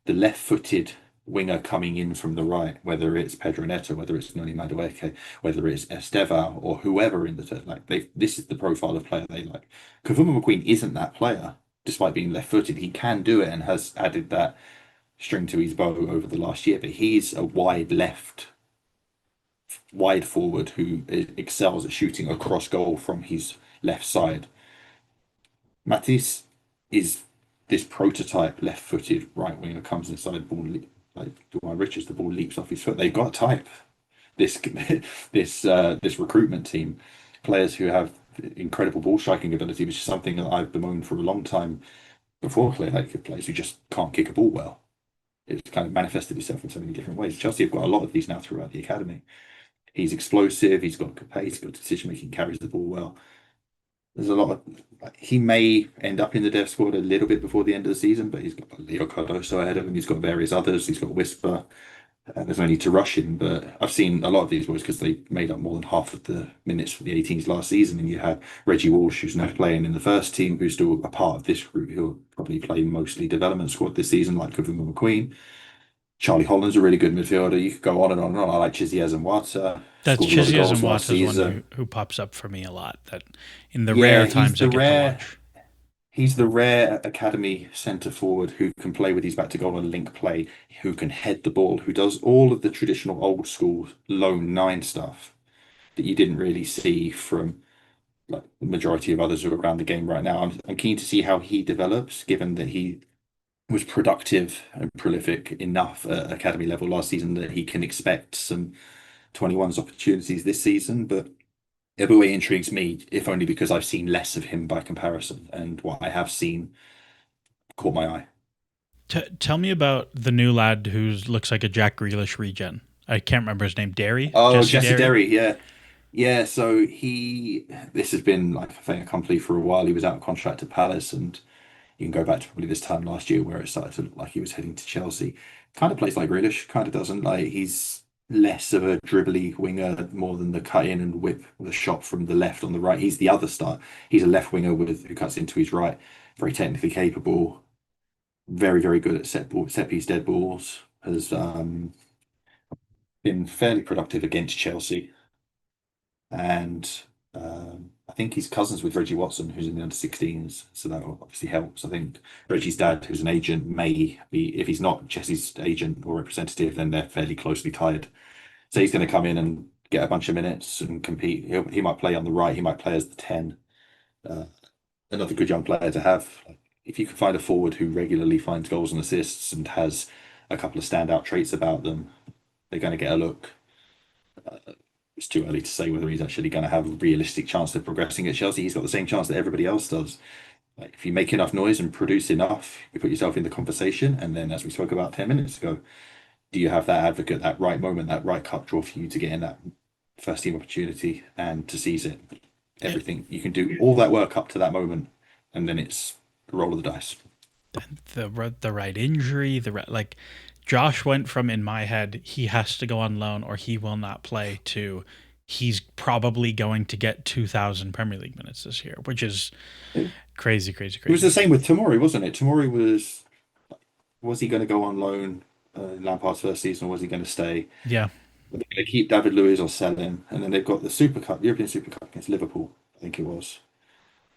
the left-footed winger coming in from the right, whether it's Pedro Neto, whether it's Noni Madueke, whether it's Esteva or whoever in the third, like this is the profile of player they like. Kavuma McQueen isn't that player, despite being left-footed. He can do it and has added that string to his bow over the last year, but he's a wide left wide forward who excels at shooting across goal from his left side. Matisse is this prototype left-footed right winger, comes inside the ball like Dwight Richards, the ball leaps off his foot. They've got a type. This this recruitment team, players who have incredible ball striking ability, which is something that I've bemoaned for a long time before Clay Haker, players who just can't kick a ball well. It's kind of manifested itself in so many different ways. Chelsea have got a lot of these now throughout the academy. He's explosive, he's got good pace, he's got decision making, carries the ball well. There's a lot of he may end up in the dev squad a little bit before the end of the season, but he's got Leo Cardoso ahead of him. He's got various others. He's got Whisper. There's no need to rush him. But I've seen a lot of these boys because they made up more than half of the minutes for the 18s last season. And you had Reggie Walsh, who's now playing in the first team, who's still a part of this group, who'll probably play mostly development squad this season, like Kavuma McQueen. Charlie Holland's a really good midfielder. You could go on and on and on. I like Chiziez and Wata. That's Scored a lot of Chizias and goals last Watta's one season. who pops up for me a lot. That in the Yeah, rare times I get to watch. he's the rare academy centre forward who can play with his back to goal and link play, who can head the ball, who does all of the traditional old school lone nine stuff that you didn't really see from like the majority of others who are around the game right now. I'm keen to see how he develops, given that he was productive and prolific enough at academy level last season that he can expect some 21s opportunities this season. But it always intrigues me, if only because I've seen less of him by comparison, and what I have seen caught my eye. Tell me about the new lad who looks like a Jack Grealish regen. I can't remember his name. Derry? Oh, Jesse Jesse Derry? Derry, yeah. Yeah, so this has been like a fait accompli for a while. He was out of contract at Palace, and you can go back to probably this time last year where it started to look like he was heading to Chelsea. Kind of plays like Grealish, kind of doesn't. Like he's less of a dribbly winger, more than the cut in and whip with a shot from the left on the right. He's the other star. He's a left winger with who cuts into his right. Very technically capable, very, very good at set piece dead balls. Has been fairly productive against Chelsea. And I think he's cousins with Reggie Watson, who's in the under 16s, so that obviously helps. I think Reggie's dad, who's an agent, may be, if he's not Jesse's agent or representative, then they're fairly closely tied. So he's going to come in and get a bunch of minutes and compete. He might play on the right, he might play as the 10. Uh, Another good young player to have. Like, if you can find a forward who regularly finds goals and assists and has a couple of standout traits about them, they're going to get a look. It's too early to say whether he's actually going to have a realistic chance of progressing at Chelsea. He's got the same chance that everybody else does. Like if you make enough noise and produce enough, you put yourself in the conversation. And then, as we spoke about 10 minutes ago, do you have that advocate, that right moment, that right cut draw for you to get in that first team opportunity and to seize it? Yeah. Everything you can do, all that work up to that moment, and then it's a roll of the dice. The right injury, the right, like Josh went from in my head he has to go on loan or he will not play to he's probably going to get 2,000 Premier League minutes this year, which is It crazy, crazy, was the crazy. same with Tomori, wasn't it? Tomori was he going to go on loan in Lampard's first season, or was he going to stay? Yeah, They're going to keep David Luiz or sell him, and then they've got the Super Cup, European Super Cup against Liverpool, I think it was.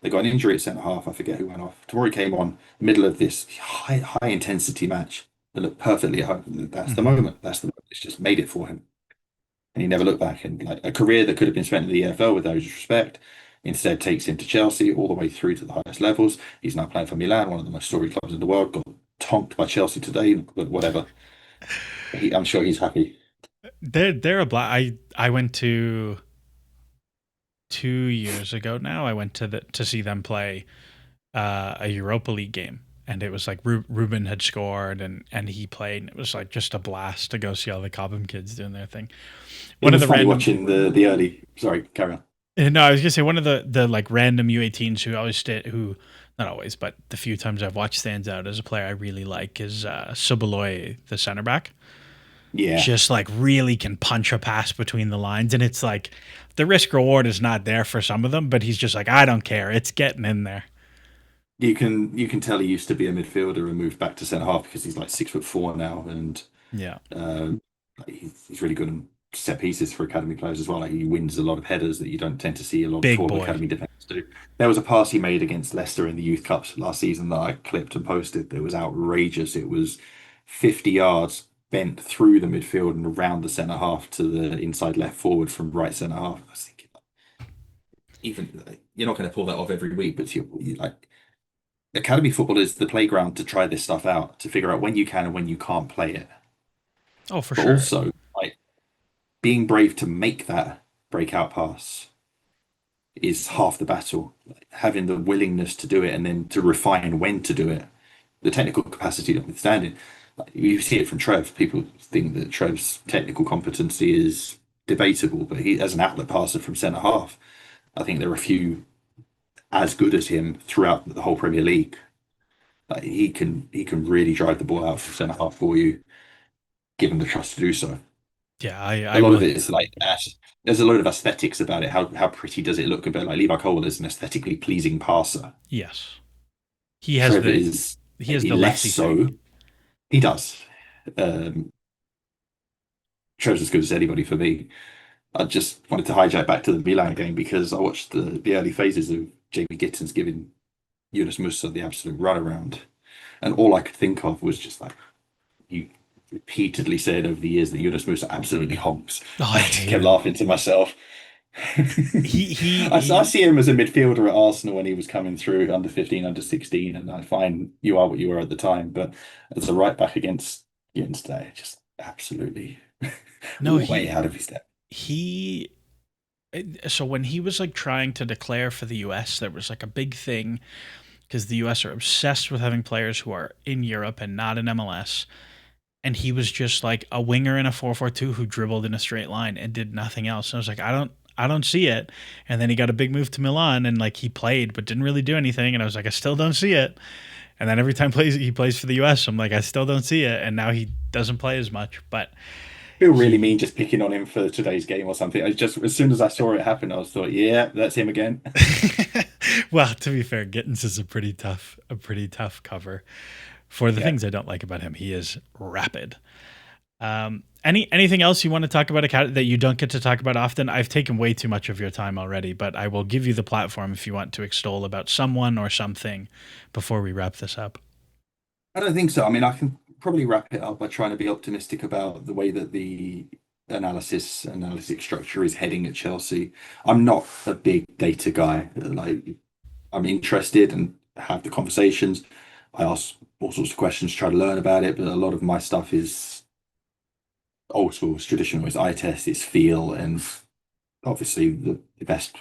They got an injury at centre half. I forget who went off. Tomori came on middle of this high intensity match that looked perfectly at home. That's the hmm moment. That's the moment. It's just made it for him, and he never looked back. And like a career that could have been spent in the EFL with those respect, instead takes him to Chelsea all the way through to the highest levels. He's now playing for Milan, one of the most storied clubs in the world. Got tonked by Chelsea today, but whatever. I'm sure he's happy. they're a black. I went to 2 years ago now. I went to see them play a Europa League game, and it was like Ruben had scored and he played, and it was like just a blast to go see all the Cobham kids doing their thing. It One of was the funny random watching the early. Sorry, carry on. no, I was gonna say one of the like random U18s who always who not always, but the few times I've watched stands out as a player I really like is Subaloy, the center back. Yeah. Just like really can punch a pass between the lines, and it's like the risk reward is not there for some of them, but he's just like I don't care, it's getting in there. You can tell he used to be a midfielder and moved back to centre half because he's like 6'4" now, and Yeah, um, like, he's really good in set pieces for academy players as well. Like he wins a lot of headers that you don't tend to see a lot of big taller boy. academy defenders do. There was a pass he made against Leicester in the Youth Cups last season that I clipped and posted. That was outrageous. It was 50 yards. bent through the midfield and around the centre half to the inside left forward from right centre half. I was thinking, even you're not going to pull that off every week, but you like academy football is the playground to try this stuff out, to figure out when you can and when you can't play it. Oh, for But sure. also, like being brave to make that breakout pass is half the battle. Like, having the willingness to do it and then to refine when to do it, the technical capacity notwithstanding. Like, you see it from Trev. People think that Trev's technical competency is debatable, but he, as an outlet passer from centre half, I think there are a few as good as him throughout the whole Premier League. Like, he can really drive the ball out from centre half for you, given the trust to do so. Yeah, A I lot of will. it is like there's a load of aesthetics about it. How pretty does it look? A bit like Levi Cole is an aesthetically pleasing passer. Yes, he has Trevor the is he has maybe the less lefty thing. so. He does. Um, Trevor's as good as anybody for me. I just wanted to hijack back to the Milan game because I watched the early phases of Jamie Gittins giving Yunus Musa the absolute runaround, and all I could think of was just like you repeatedly said over the years that Yunus Musa absolutely honks. Oh, I I just hate kept him. laughing to myself. I He see him as a midfielder at Arsenal when he was coming through under 15, under 16, and I find you are what you were at the time. But as a right back against that, just absolutely no way out of his depth. he so when he was like trying to declare for the US, there was like a big thing because the US are obsessed with having players who are in Europe and not in MLS. And he was just like a winger in a 4-4-2 who dribbled in a straight line and did nothing else. And I was like, I don't see it. And then he got a big move to Milan and like he played but didn't really do anything. And I was like, I still don't see it. And then every time he plays for the US, I'm like, I still don't see it. And now he doesn't play as much. But Feel really mean he just picking on him for today's game or something. I just as soon as I saw it happen, I was thought, yeah, that's him again. well, to be fair, Gittins is a pretty tough cover for the Yeah. things I don't like about him. He is rapid. Anything else you want to talk about that you don't get to talk about often? I've taken way too much of your time already, but I will give you the platform if you want to extol about someone or something before we wrap this up. I don't think so. I mean, I can probably wrap it up by trying to be optimistic about the way that the analytic structure is heading at Chelsea. I'm not a big data guy. Like, I'm interested and have the conversations. I ask all sorts of questions, try to learn about it, but a lot of my stuff is old school, it's traditional, it's eye test, it's feel, and obviously the best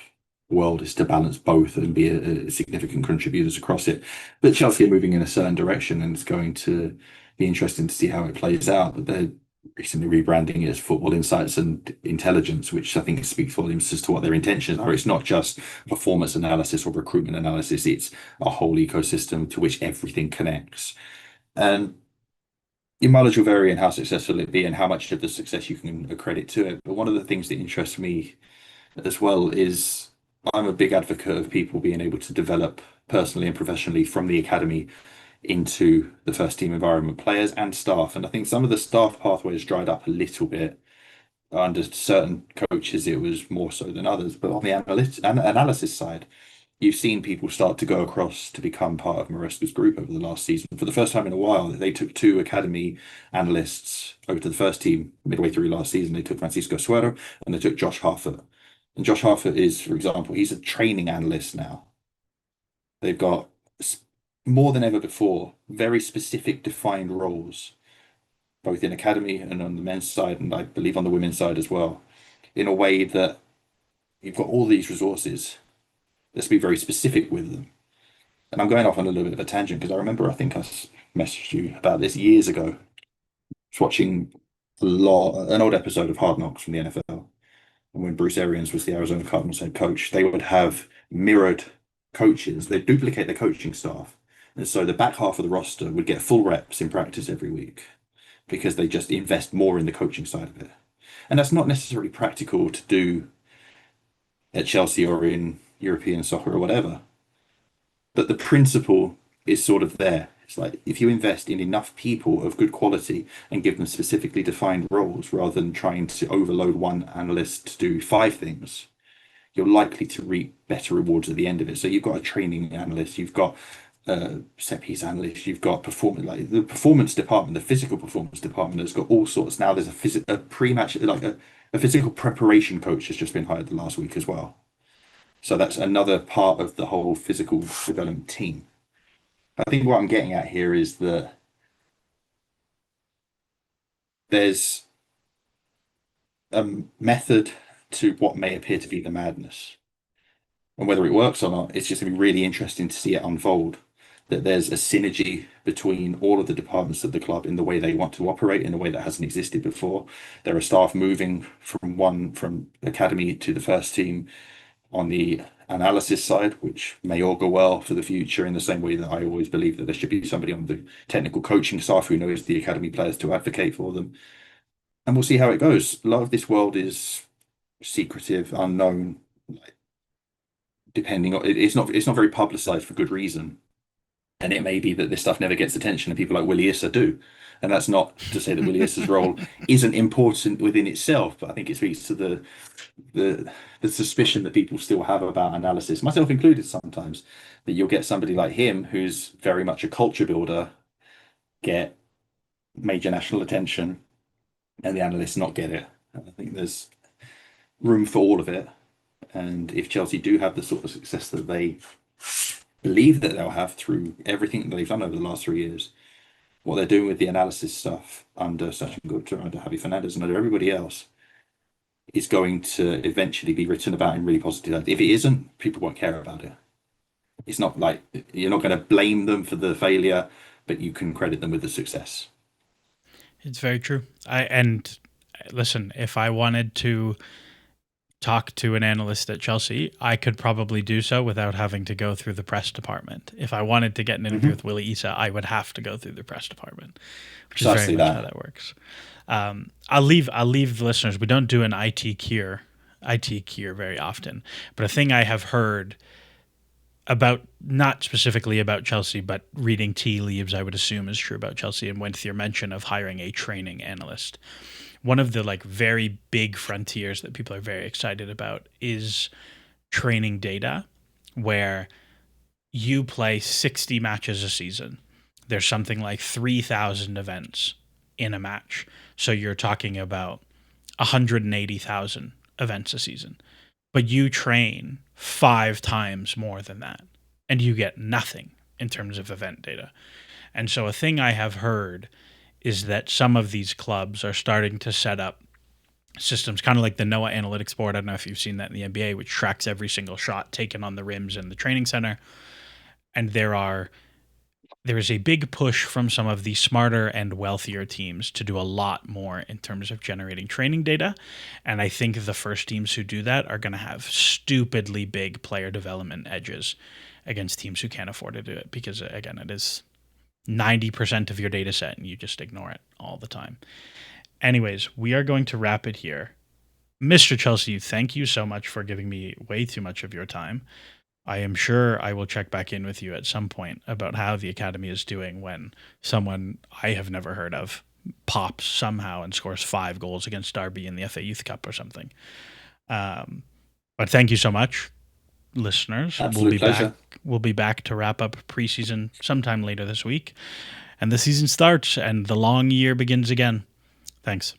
world is to balance both and be a significant contributors across it. But Chelsea are moving in a certain direction, and it's going to be interesting to see how it plays out. But they're recently rebranding it as Football Insights and Intelligence, which I think speaks volumes as to what their intentions are. It's not just performance analysis or recruitment analysis; it's a whole ecosystem to which everything connects. And your mileage will vary in how successful it be and how much of the success you can accredit to it. But one of the things that interests me as well is I'm a big advocate of people being able to develop personally and professionally from the academy into the first team environment, players and staff. And I think some of the staff pathways dried up a little bit. Under certain coaches, it was more so than others. But on the analysis side, you've seen people start to go across to become part of Maresca's group over the last season. For the first time in a while, they took two academy analysts over to the first team midway through last season. They took Francisco Suero and they took Josh Harford. And Josh Harford is, for example, he's a training analyst now. They've got more than ever before very specific defined roles, both in academy and on the men's side, and I believe on the women's side as well, in a way that you've got all these resources. Let's be very specific with them. And I'm going off on a little bit of a tangent because I remember I think I messaged you about this years ago. I was watching an old episode of Hard Knocks from the NFL. And when Bruce Arians was the Arizona Cardinals head coach, they would have mirrored coaches. They'd duplicate their coaching staff. And so the back half of the roster would get full reps in practice every week because they just invest more in the coaching side of it. And that's not necessarily practical to do at Chelsea or in European soccer or whatever. But the principle is sort of there. It's like if you invest in enough people of good quality and give them specifically defined roles rather than trying to overload one analyst to do five things, you're likely to reap better rewards at the end of it. So you've got a training analyst, you've got set piece analysts, you've got performance, like the performance department, the physical performance department has got all sorts. Now there's a pre-match, like a physical preparation coach has just been hired the last week as well. So that's another part of the whole physical development team. I think what I'm getting at here is that there's a method to what may appear to be the madness. And whether it works or not, it's just going to be really interesting to see it unfold. That there's a synergy between all of the departments of the club in the way they want to operate in a way that hasn't existed before. There are staff moving from academy to the first team on the analysis side, which may augur well for the future in the same way that I always believe that there should be somebody on the technical coaching staff who knows the academy players to advocate for them. And we'll see how it goes. A lot of this world is secretive, unknown, depending on it's not very publicized for good reason. And it may be that this stuff never gets attention and people like Willie Issa do. And that's not to say that Willie Issa's role isn't important within itself, but I think it speaks to the the suspicion that people still have about analysis, myself included sometimes, that you'll get somebody like him who's very much a culture builder get major national attention and the analysts not get it. And I think there's room for all of it. And if Chelsea do have the sort of success that they believe that they'll have through everything that they've done over the last 3 years, what they're doing with the analysis stuff under Sachin Gupta, under Javi Fernandez, and under everybody else is going to eventually be written about in really positive terms. If it isn't, people won't care about it. It's not like you're not going to blame them for the failure, but you can credit them with the success. It's very true. And listen, if I wanted to talk to an analyst at Chelsea, I could probably do so without having to go through the press department. If I wanted to get an interview with Willie Issa, I would have to go through the press department, which is very much how that works. I'll leave the listeners. We don't do an IT cure very often, but a thing I have heard about, not specifically about Chelsea, but reading tea leaves, I would assume is true about Chelsea, and with your mention of hiring a training analyst. One of the very big frontiers that people are very excited about is training data, where you play 60 matches a season. There's something like 3,000 events in a match. So you're talking about 180,000 events a season. But you train 5 times more than that, and you get nothing in terms of event data. And so a thing I have heard is that some of these clubs are starting to set up systems, kind of like the NOAA analytics board. I don't know if you've seen that in the NBA, which tracks every single shot taken on the rims in the training center. And there is a big push from some of the smarter and wealthier teams to do a lot more in terms of generating training data. And I think the first teams who do that are going to have stupidly big player development edges against teams who can't afford to do it, because again, it is 90% of your data set and you just ignore it all the time. Anyways, we are going to wrap it here. Mr. Chelsea, thank you so much for giving me way too much of your time. I am sure I will check back in with you at some point about how the academy is doing when someone I have never heard of pops somehow and scores 5 goals against Derby in the FA Youth Cup or something. But thank you so much, listeners. Absolute pleasure. We'll be back to wrap up preseason sometime later this week. And the season starts and the long year begins again. Thanks.